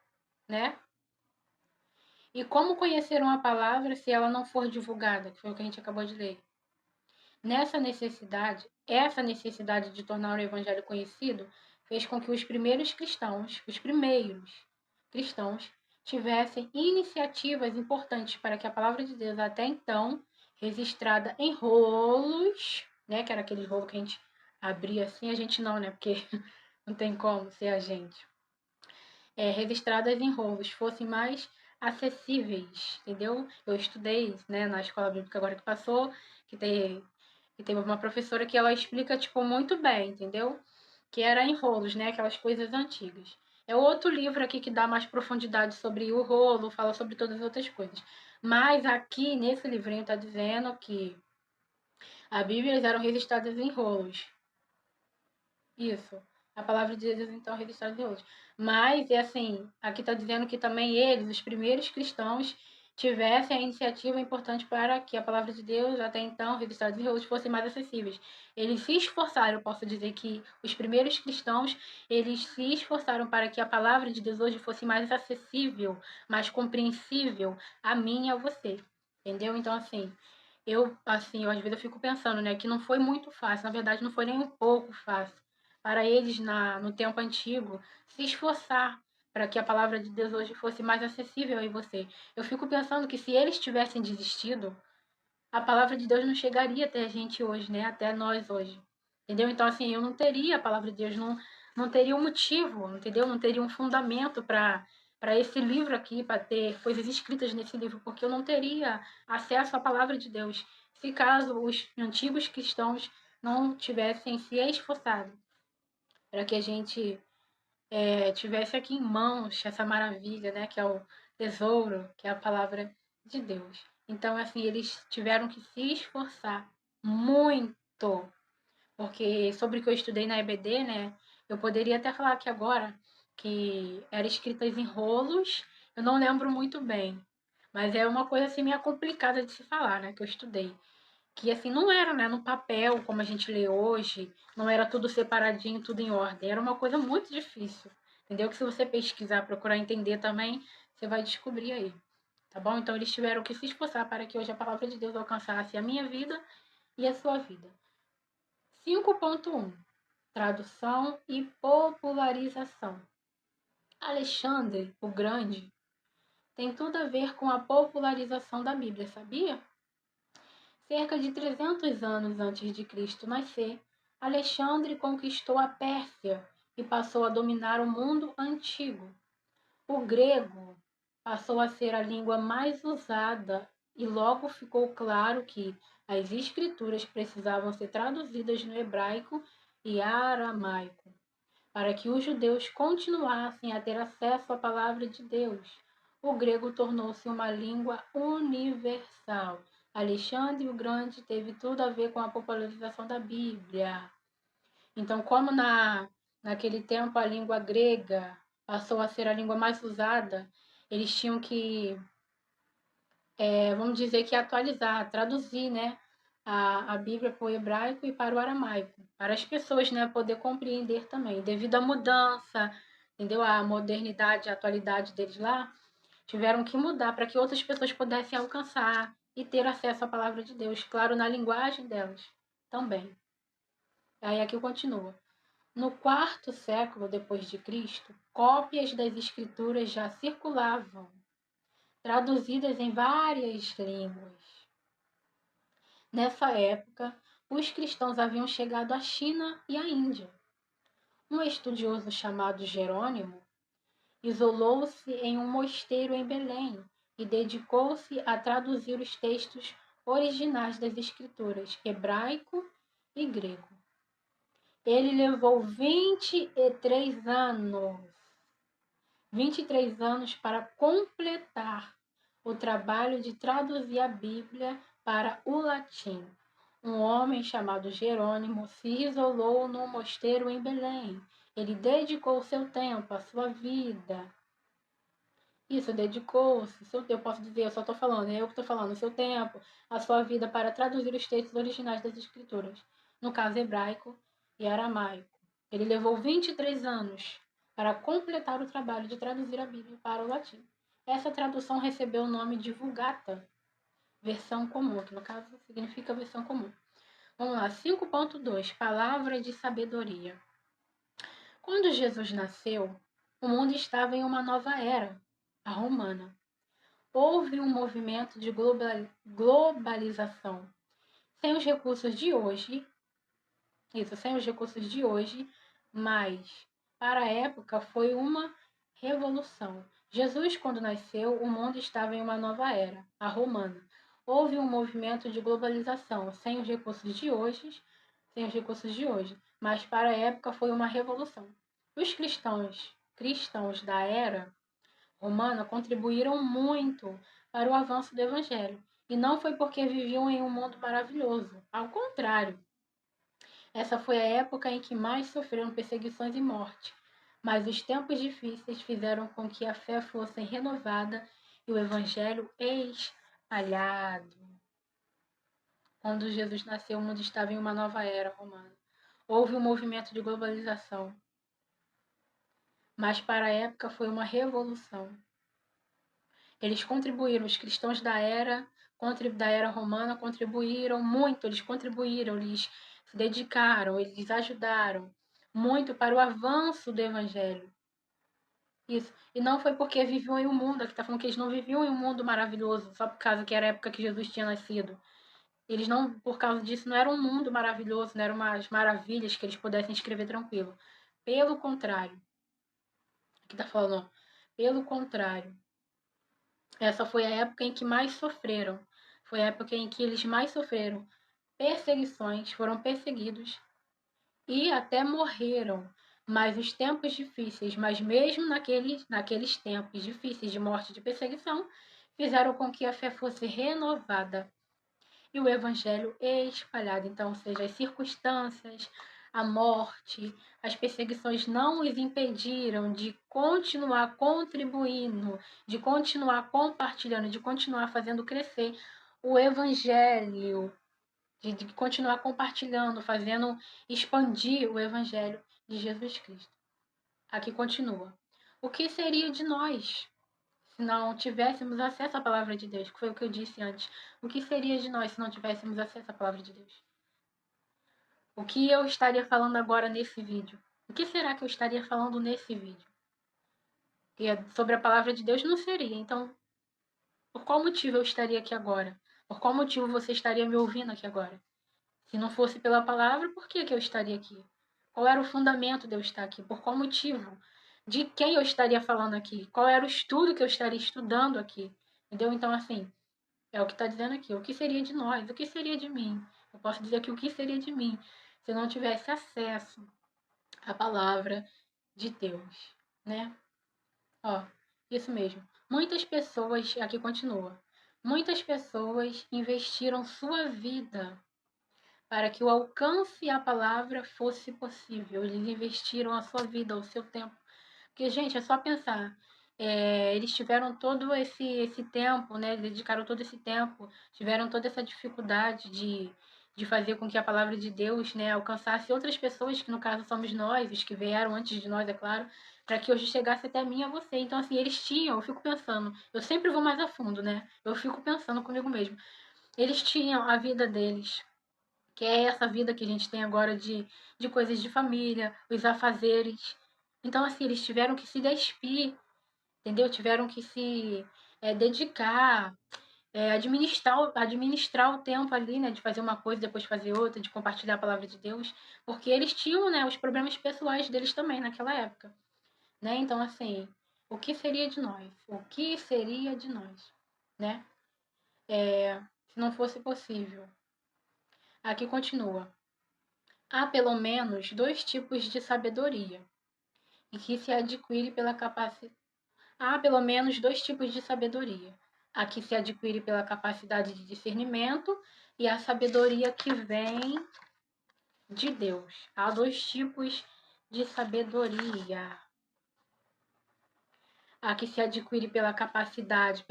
né? E como conhecerão a palavra se ela não for divulgada, que foi o que a gente acabou de ler? Essa necessidade de tornar o evangelho conhecido fez com que os primeiros cristãos, tivessem iniciativas importantes para que a palavra de Deus, até então, registrada em rolos, né, que era aquele rolo que a gente abria assim, a gente não, né, porque não tem como ser a gente, registradas em rolos, fossem mais acessíveis, entendeu? Eu estudei, né, na escola bíblica agora que passou, que tem e teve uma professora que ela explica, tipo, muito bem, entendeu? Que era em rolos, né? Aquelas coisas antigas. É outro livro aqui que dá mais profundidade sobre o rolo, fala sobre todas as outras coisas. Mas aqui, nesse livrinho, está dizendo que as Bíblias eram registradas em rolos. Isso. A palavra de Deus, então, registrada em rolos. Mas, é assim, aqui está dizendo que também eles, os primeiros cristãos, tivessem a iniciativa importante para que a palavra de Deus, até então, registrada em rolos, fossem mais acessíveis. Eles se esforçaram, eu posso dizer que os primeiros cristãos, eles se esforçaram para que a palavra de Deus hoje fosse mais acessível, mais compreensível a mim e a você. Entendeu? Então, assim, eu às vezes eu fico pensando, né, que não foi muito fácil, na verdade não foi nem um pouco fácil para eles no tempo antigo se esforçar para que a palavra de Deus hoje fosse mais acessível a você. Eu fico pensando que se eles tivessem desistido, a palavra de Deus não chegaria até a gente hoje, né, até nós hoje. Entendeu? Então assim, eu não teria a palavra de Deus, não teria um motivo, entendeu? Não teria um fundamento para esse livro aqui, para ter coisas escritas nesse livro, porque eu não teria acesso à palavra de Deus, se caso os antigos cristãos não tivessem se esforçado para que a gente tivesse aqui em mãos essa maravilha, né, que é o tesouro, que é a palavra de Deus. Então, assim, eles tiveram que se esforçar muito, porque sobre o que eu estudei na EBD, né, eu poderia até falar aqui agora que era escritas em rolos, eu não lembro muito bem, mas é uma coisa assim meio complicada de se falar, né, que eu estudei. Que assim não era, né, no papel como a gente lê hoje, não era tudo separadinho, tudo em ordem, era uma coisa muito difícil, entendeu? Que se você pesquisar, procurar entender também, você vai descobrir aí, tá bom? Então eles tiveram que se esforçar para que hoje a palavra de Deus alcançasse a minha vida e a sua vida. 5.1 Tradução e popularização. Alexandre o Grande tem tudo a ver com a popularização da Bíblia, sabia? Cerca de 300 anos antes de Cristo nascer, Alexandre conquistou a Pérsia e passou a dominar o mundo antigo. O grego passou a ser a língua mais usada e logo ficou claro que as escrituras precisavam ser traduzidas no hebraico e aramaico, para que os judeus continuassem a ter acesso à palavra de Deus. O grego tornou-se uma língua universal. Alexandre o Grande teve tudo a ver com a popularização da Bíblia. Então, como naquele tempo a língua grega passou a ser a língua mais usada, eles tinham que, vamos dizer que atualizar, traduzir, né, a Bíblia para o hebraico e para o aramaico, para as pessoas, né, poder compreender também. Devido à mudança, entendeu? A modernidade, a atualidade deles lá, tiveram que mudar para que outras pessoas pudessem alcançar e ter acesso à palavra de Deus, claro, na linguagem delas também. Aí aqui continua. No quarto século depois de Cristo, cópias das escrituras já circulavam, traduzidas em várias línguas. Nessa época, os cristãos haviam chegado à China e à Índia. Um estudioso chamado Jerônimo isolou-se em um mosteiro em Belém e dedicou-se a traduzir os textos originais das escrituras, hebraico e grego. Ele levou 23 anos para completar o trabalho de traduzir a Bíblia para o latim. Um homem chamado Jerônimo se isolou num mosteiro em Belém. Ele dedicou o seu tempo, a sua vida. Isso, dedicou-se, eu posso dizer, eu só estou falando, é eu que estou falando, o seu tempo, a sua vida para traduzir os textos originais das Escrituras, no caso hebraico e aramaico. Ele levou 23 anos para completar o trabalho de traduzir a Bíblia para o latim. Essa tradução recebeu o nome de Vulgata, versão comum, que no caso significa versão comum. Vamos lá, 5.2, Palavra de sabedoria. Quando Jesus nasceu, o mundo estava em uma nova era, a romana. Houve um movimento de globalização. Sem os recursos de hoje, mas para a época foi uma revolução. Jesus, quando nasceu, o mundo estava em uma nova era, a romana. Houve um movimento de globalização, sem os recursos de hoje, mas para a época foi uma revolução. Os cristãos cristãos da era romana contribuíram muito para o avanço do Evangelho. E não foi porque viviam em um mundo maravilhoso. Ao contrário, essa foi a época em que mais sofreram perseguições e morte. Mas os tempos difíceis fizeram com que a fé fosse renovada e o Evangelho espalhado. Quando Jesus nasceu, o mundo estava em uma nova era romana. Houve um movimento de globalização, mas para a época foi uma revolução. Eles contribuíram, os cristãos da era romana contribuíram muito, eles se dedicaram, eles ajudaram muito para o avanço do evangelho. Isso. E não foi porque viviam em um mundo, aqui está falando que eles não viviam em um mundo maravilhoso, só por causa que era a época que Jesus tinha nascido. Eles não, por causa disso, não era um mundo maravilhoso, não eram umas maravilhas que eles pudessem escrever tranquilo. Pelo contrário, aqui está falando, pelo contrário, essa foi a época em que mais sofreram. Foi a época em que eles mais sofreram perseguições, foram perseguidos e até morreram. Mas os tempos difíceis, mas mesmo naqueles tempos difíceis de morte e de perseguição, fizeram com que a fé fosse renovada e o evangelho espalhado. Então, ou seja, as circunstâncias, a morte, as perseguições não os impediram de continuar contribuindo, de continuar compartilhando, de continuar fazendo crescer o evangelho, de continuar compartilhando, fazendo expandir o evangelho de Jesus Cristo. Aqui continua. O que seria de nós se não tivéssemos acesso à palavra de Deus? Que foi o que eu disse antes. O que seria de nós se não tivéssemos acesso à palavra de Deus? O que eu estaria falando agora nesse vídeo? O que será que eu estaria falando nesse vídeo? Que sobre a palavra de Deus não seria. Então, por qual motivo eu estaria aqui agora? Por qual motivo você estaria me ouvindo aqui agora? Se não fosse pela palavra, por que eu estaria aqui? Qual era o fundamento de eu estar aqui? Por qual motivo? De quem eu estaria falando aqui? Qual era o estudo que eu estaria estudando aqui? Entendeu? Então, assim, é o que está dizendo aqui. O que seria de nós? O que seria de mim? Eu posso dizer que o que seria de mim se eu não tivesse acesso à palavra de Deus, né? Ó, isso mesmo. Muitas pessoas, aqui continua, muitas pessoas investiram sua vida para que o alcance à palavra fosse possível. Eles investiram a sua vida, o seu tempo. Porque, gente, é só pensar. Eles tiveram todo esse tempo, né? Dedicaram todo esse tempo, tiveram toda essa dificuldade de fazer com que a palavra de Deus, né, alcançasse outras pessoas, que no caso somos nós, os que vieram antes de nós, é claro, para que hoje chegasse até mim e a você. Então, assim, eles tinham, eu fico pensando, eu sempre vou mais a fundo, né? Eu fico pensando comigo mesmo. Eles tinham a vida deles, que é essa vida que a gente tem agora de coisas de família, os afazeres. Então, assim, eles tiveram que se despir, entendeu? Tiveram que se dedicar, administrar o tempo ali, né? De fazer uma coisa, depois fazer outra, de compartilhar a palavra de Deus, porque eles tinham, né, os problemas pessoais deles também naquela época, né? Então, assim, o que seria de nós? O que seria de nós, né? Se não fosse possível. Aqui continua. Há pelo menos dois tipos de sabedoria, e que se adquire pela capacidade. Há pelo menos dois tipos de sabedoria. A que se adquire pela capacidade de discernimento e a sabedoria que vem de Deus. Há dois tipos de sabedoria. A que se adquire pela capacidade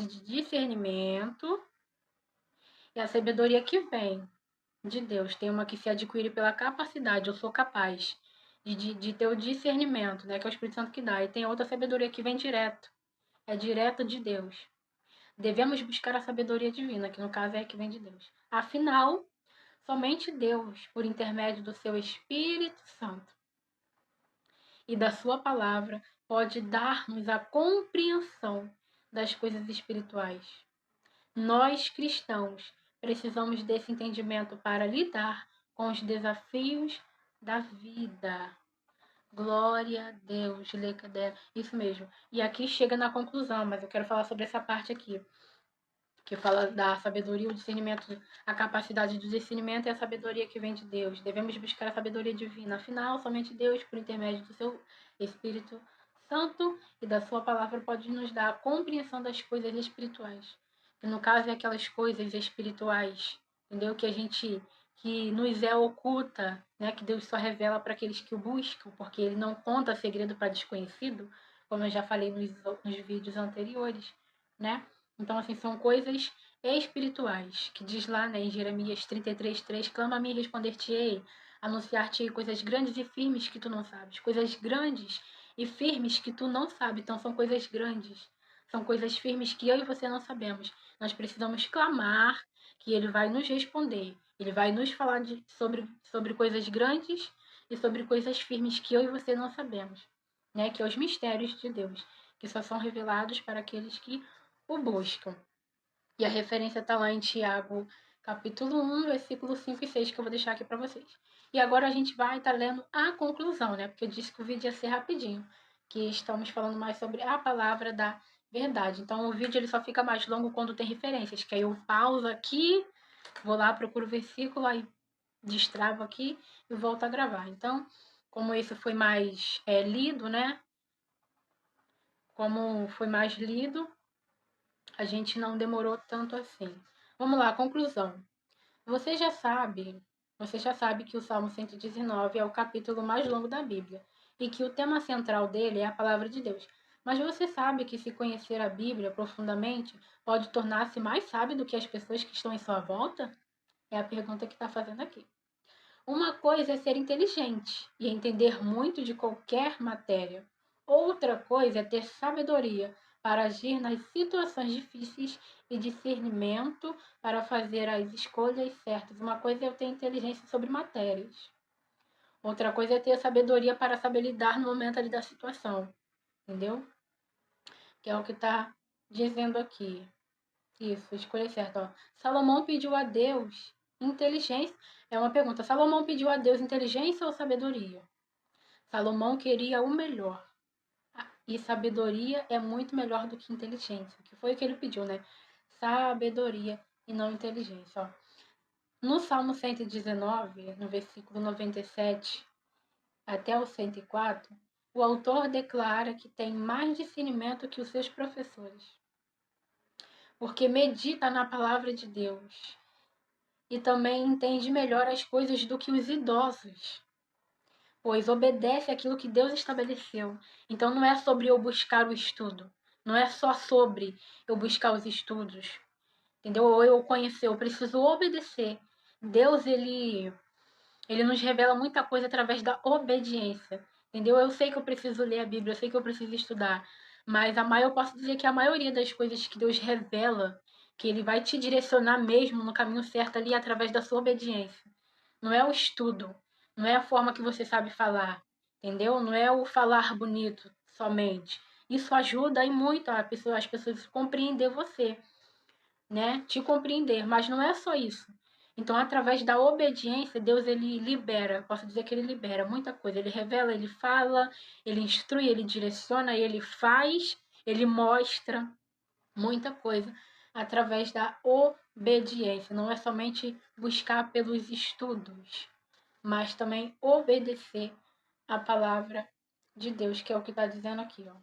de discernimento e a sabedoria que vem de Deus. Tem uma que se adquire pela capacidade, eu sou capaz de ter o discernimento, né, que é o Espírito Santo que dá. E tem outra sabedoria que vem direto, é direto de Deus. Devemos buscar a sabedoria divina, que no caso é a que vem de Deus. Afinal, somente Deus, por intermédio do seu Espírito Santo e da sua palavra, pode dar-nos a compreensão das coisas espirituais. Nós, cristãos, precisamos desse entendimento para lidar com os desafios da vida. Glória a Deus, isso mesmo. E aqui chega na conclusão, mas eu quero falar sobre essa parte aqui. que fala da sabedoria, o discernimento, a capacidade do discernimento e a sabedoria que vem de Deus. Devemos buscar a sabedoria divina. Afinal, somente Deus, por intermédio do seu Espírito Santo e da sua palavra, pode nos dar a compreensão das coisas espirituais. Que no caso é aquelas coisas espirituais, entendeu? Que nos é oculta, né? Que Deus só revela para aqueles que o buscam, porque ele não conta segredo para desconhecido, como eu já falei nos vídeos anteriores, né? Então, assim, são coisas espirituais, que diz lá, né, em Jeremias 33:3, clama a mim e responder-te-ei, anunciar-te-ei coisas grandes e firmes que tu não sabes, coisas grandes e firmes que tu não sabes. Então, são coisas grandes, são coisas firmes que eu e você não sabemos. Nós precisamos clamar, que ele vai nos responder, ele vai nos falar sobre coisas grandes e sobre coisas firmes que eu e você não sabemos, né, que é os mistérios de Deus, que só são revelados para aqueles que o buscam. E a referência está lá em Tiago, capítulo 1, versículo 5 e 6, que eu vou deixar aqui para vocês. E agora a gente vai estar lendo a conclusão, né? Porque eu disse que o vídeo ia ser rapidinho, que estamos falando mais sobre a palavra da verdade. Então o vídeo ele só fica mais longo quando tem referências, que aí eu pauso aqui, vou lá, procuro o versículo, aí destravo aqui e volto a gravar. Então, como esse foi mais lido, né? Como foi mais lido, a gente não demorou tanto assim. Vamos lá, conclusão. Você já sabe, você já sabe que o Salmo 119 é o capítulo mais longo da Bíblia e que o tema central dele é a palavra de Deus. Mas você sabe que se conhecer a Bíblia profundamente pode tornar-se mais sábio do que as pessoas que estão em sua volta? É a pergunta que está fazendo aqui. Uma coisa é ser inteligente e entender muito de qualquer matéria. Outra coisa é ter sabedoria para agir nas situações difíceis e discernimento para fazer as escolhas certas. Uma coisa é eu ter inteligência sobre matérias. Outra coisa é ter sabedoria para saber lidar no momento ali da situação. Entendeu? Que é o que está dizendo aqui. Isso, escolha certa. Ó. Salomão pediu a Deus inteligência. É uma pergunta. Salomão pediu a Deus inteligência ou sabedoria? Salomão queria o melhor. E sabedoria é muito melhor do que inteligência. Que foi o que ele pediu, né? Sabedoria e não inteligência. Ó. No Salmo 119, no versículo 97 até o 104, o autor declara que tem mais discernimento que os seus professores, porque medita na palavra de Deus e também entende melhor as coisas do que os idosos, pois obedece aquilo que Deus estabeleceu. Então não é sobre eu buscar o estudo, não é só sobre eu buscar os estudos, entendeu? Ou eu conhecer, eu preciso obedecer. Deus, ele nos revela muita coisa através da obediência, entendeu? Eu sei que eu preciso ler a Bíblia, eu sei que eu preciso estudar, mas eu posso dizer que a maioria das coisas que Deus revela, que ele vai te direcionar mesmo no caminho certo ali através da sua obediência. Não é o estudo, não é a forma que você sabe falar, entendeu? Não é o falar bonito somente. Isso ajuda e muito as pessoas compreender você, né? Te compreender, mas não é só isso. Então, através da obediência, Deus ele libera, posso dizer que ele libera muita coisa. Ele revela, ele fala, ele instrui, ele direciona, ele faz, ele mostra muita coisa através da obediência. Não é somente buscar pelos estudos, mas também obedecer a palavra de Deus, que é o que está dizendo aqui, ó.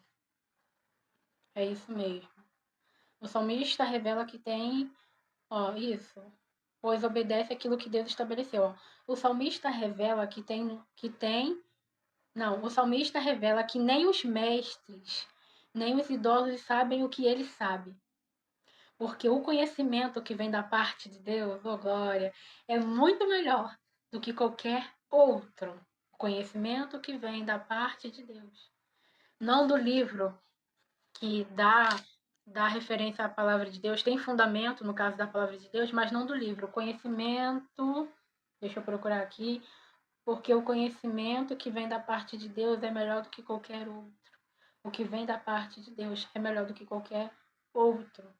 É isso mesmo. O salmista revela que tem, ó, isso, pois obedece aquilo que Deus estabeleceu, ó. O salmista revela o salmista revela que nem os mestres, nem os idosos sabem o que ele sabe. Porque o conhecimento que vem da parte de Deus, oh glória, é muito melhor do que qualquer outro conhecimento que vem da parte de Deus. Não do livro que dá referência à palavra de Deus, tem fundamento no caso da palavra de Deus, mas não do livro. O conhecimento, deixa eu procurar aqui, porque o conhecimento que vem da parte de Deus é melhor do que qualquer outro. O que vem da parte de Deus é melhor do que qualquer outro.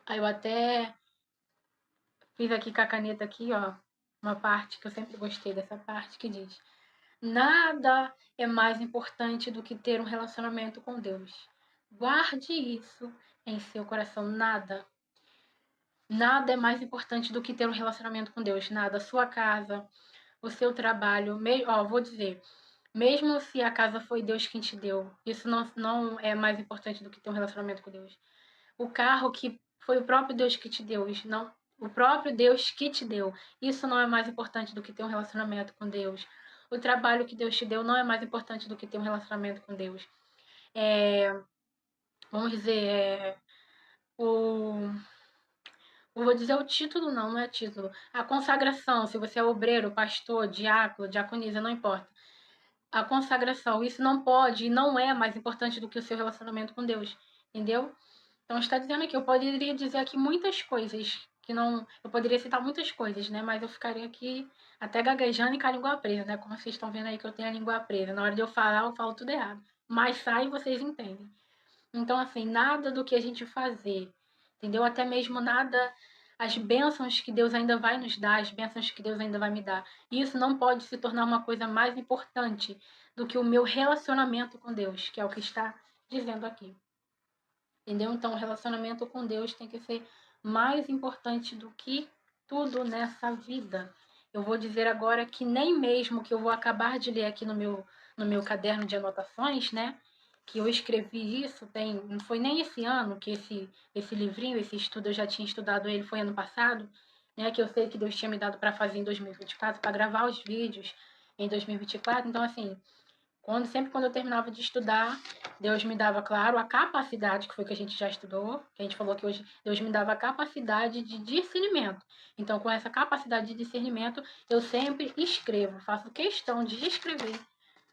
Aí eu até fiz aqui com a caneta aqui, ó, uma parte que eu sempre gostei dessa parte que diz: nada é mais importante do que ter um relacionamento com Deus. Guarde isso em seu coração, nada. Nada é mais importante do que ter um relacionamento com Deus. Nada. A sua casa, o seu trabalho. Vou dizer, mesmo se a casa foi Deus quem te deu, isso não é mais importante do que ter um relacionamento com Deus. O carro que foi o próprio Deus que te deu, não, o próprio Deus que te deu, isso não é mais importante do que ter um relacionamento com Deus. O trabalho que Deus te deu não é mais importante do que ter um relacionamento com Deus. Vamos dizer, o vou dizer o título, não é título. A consagração, se você é obreiro, pastor, diácono, diaconisa, não importa. A consagração, isso não pode e não é mais importante do que o seu relacionamento com Deus, entendeu? Então está dizendo aqui, eu poderia dizer aqui muitas coisas que não, eu poderia citar muitas coisas, né? Mas eu ficaria aqui até gaguejando e com a língua presa, né? Como vocês estão vendo aí que eu tenho a língua presa. Na hora de eu falar, eu falo tudo errado. Mas sai e vocês entendem. Então, assim, nada do que a gente fazer, entendeu? Até mesmo nada, as bênçãos que Deus ainda vai nos dar, as bênçãos que Deus ainda vai me dar. Isso não pode se tornar uma coisa mais importante do que o meu relacionamento com Deus, que é o que está dizendo aqui. Entendeu? Então, o relacionamento com Deus tem que ser mais importante do que tudo nessa vida. Eu vou dizer agora que nem mesmo que eu vou acabar de ler aqui no meu caderno de anotações, né? Que eu escrevi isso, não foi nem esse ano que esse livrinho, esse estudo, eu já tinha estudado ele, foi ano passado, né? Que eu sei que Deus tinha me dado para fazer em 2024, para gravar os vídeos em 2024. Então, assim, sempre quando eu terminava de estudar, Deus me dava, claro, a capacidade, que foi que a gente já estudou, que a gente falou que hoje Deus me dava a capacidade de discernimento. Então, com essa capacidade de discernimento, eu sempre escrevo, faço questão de escrever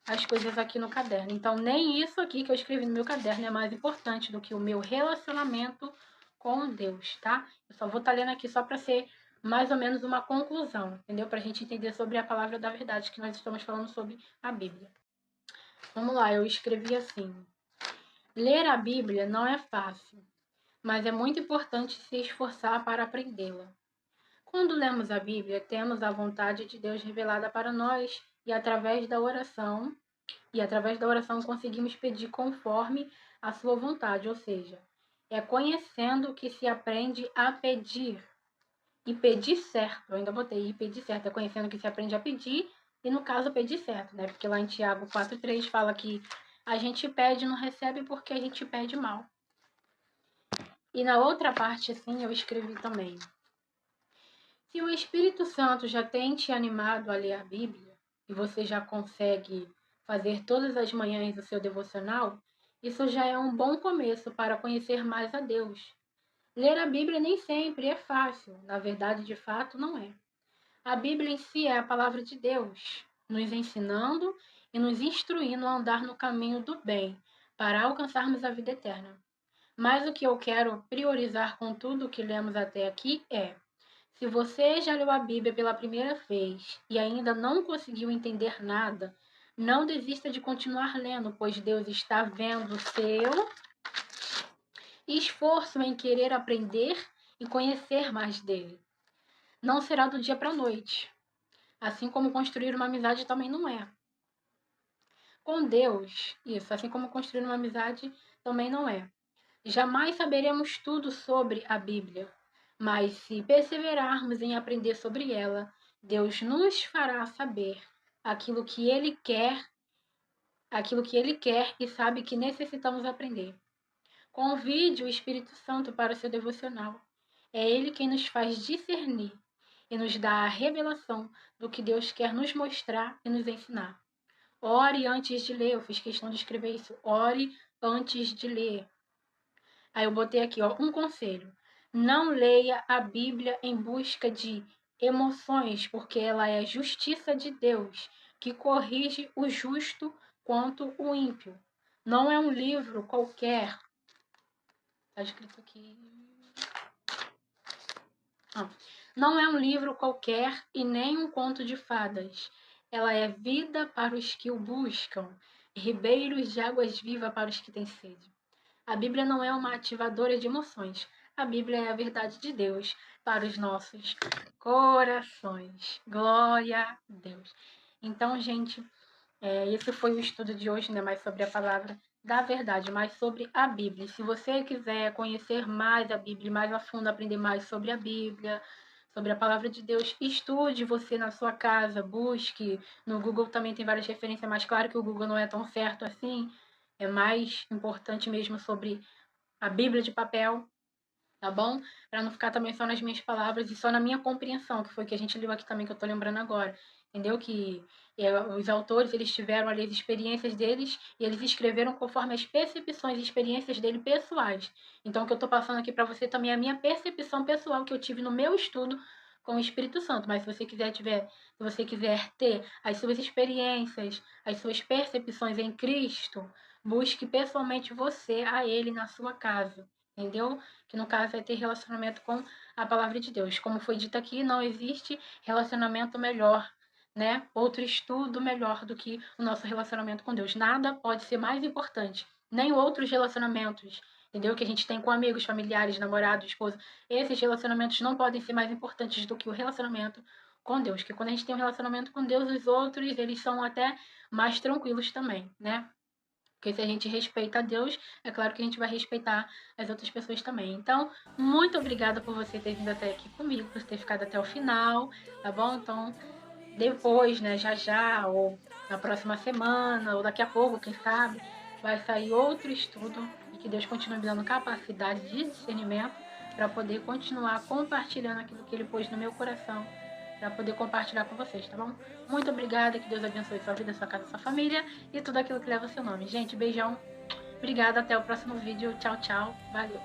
as coisas aqui no caderno. Então, nem isso aqui que eu escrevi no meu caderno é mais importante do que o meu relacionamento com Deus, tá? Eu só vou estar lendo aqui só para ser mais ou menos uma conclusão, entendeu? Para a gente entender sobre a palavra da verdade que nós estamos falando sobre a Bíblia. Vamos lá, eu escrevi assim: ler a Bíblia não é fácil, mas é muito importante se esforçar para aprendê-la. Quando lemos a Bíblia, temos a vontade de Deus revelada para nós e através da oração conseguimos pedir conforme a sua vontade, ou seja, é conhecendo que se aprende a pedir. E pedir certo, eu ainda botei e pedir certo, é conhecendo que se aprende a pedir, e no caso pedir certo, né? Porque lá em Tiago 4,3 fala que a gente pede e não recebe porque a gente pede mal. E na outra parte, assim, eu escrevi também: se o Espírito Santo já tem te animado a ler a Bíblia, e você já consegue fazer todas as manhãs o seu devocional, isso já é um bom começo para conhecer mais a Deus. Ler a Bíblia nem sempre é fácil, na verdade, de fato, não é. A Bíblia em si é a palavra de Deus, nos ensinando e nos instruindo a andar no caminho do bem, para alcançarmos a vida eterna. Mas o que eu quero priorizar com tudo o que lemos até aqui é: se você já leu a Bíblia pela primeira vez e ainda não conseguiu entender nada, não desista de continuar lendo, pois Deus está vendo o seu esforço em querer aprender e conhecer mais dele. Não será do dia para a noite. Assim como construir uma amizade também não é. Com Deus, isso, assim como construir uma amizade também não é. Jamais saberemos tudo sobre a Bíblia, mas se perseverarmos em aprender sobre ela, Deus nos fará saber aquilo que Ele quer, e sabe que necessitamos aprender. Convide o Espírito Santo para o seu devocional. É Ele quem nos faz discernir e nos dá a revelação do que Deus quer nos mostrar e nos ensinar. Ore antes de ler, eu fiz questão de escrever isso. Ore antes de ler. Aí eu botei aqui, ó, um conselho: não leia a Bíblia em busca de emoções, porque ela é a justiça de Deus, que corrige o justo quanto o ímpio. Não é um livro qualquer. Tá escrito aqui. Não é um livro qualquer e nem um conto de fadas. Ela é vida para os que o buscam, ribeiros de águas vivas para os que têm sede. A Bíblia não é uma ativadora de emoções. A Bíblia é a verdade de Deus para os nossos corações. Glória a Deus. Então, gente, esse foi o estudo de hoje, né? Mais sobre a palavra da verdade, mais sobre a Bíblia. Se você quiser conhecer mais a Bíblia, mais a fundo, aprender mais sobre a Bíblia, sobre a palavra de Deus, estude você na sua casa, busque. No Google também tem várias referências, mas claro que o Google não é tão certo assim. É mais importante mesmo sobre a Bíblia de papel, tá bom? Para não ficar também só nas minhas palavras e só na minha compreensão, que foi o que a gente leu aqui também, que eu tô lembrando agora. Entendeu? Que os autores, eles tiveram ali as experiências deles e eles escreveram conforme as percepções e experiências dele pessoais. Então, o que eu tô passando aqui para você também é a minha percepção pessoal que eu tive no meu estudo com o Espírito Santo. Mas se você quiser ter as suas experiências, as suas percepções em Cristo, busque pessoalmente você a Ele na sua casa. Entendeu? Que no caso é ter relacionamento com a palavra de Deus. Como foi dito aqui, não existe relacionamento melhor, né? Outro estudo melhor do que o nosso relacionamento com Deus. Nada pode ser mais importante, nem outros relacionamentos, entendeu? Que a gente tem com amigos, familiares, namorados, esposa. Esses relacionamentos não podem ser mais importantes do que o relacionamento com Deus. Que quando a gente tem um relacionamento com Deus, os outros, eles são até mais tranquilos também, né? Porque se a gente respeita a Deus, é claro que a gente vai respeitar as outras pessoas também. Então, muito obrigada por você ter vindo até aqui comigo, por ter ficado até o final, tá bom? Então, depois, né, já já, ou na próxima semana, ou daqui a pouco, quem sabe, vai sair outro estudo e que Deus continue me dando capacidade de discernimento para poder continuar compartilhando aquilo que Ele pôs no meu coração, para poder compartilhar com vocês, tá bom? Muito obrigada, que Deus abençoe sua vida, sua casa, sua família e tudo aquilo que leva o seu nome. Gente, beijão, obrigada, até o próximo vídeo, tchau, tchau, valeu!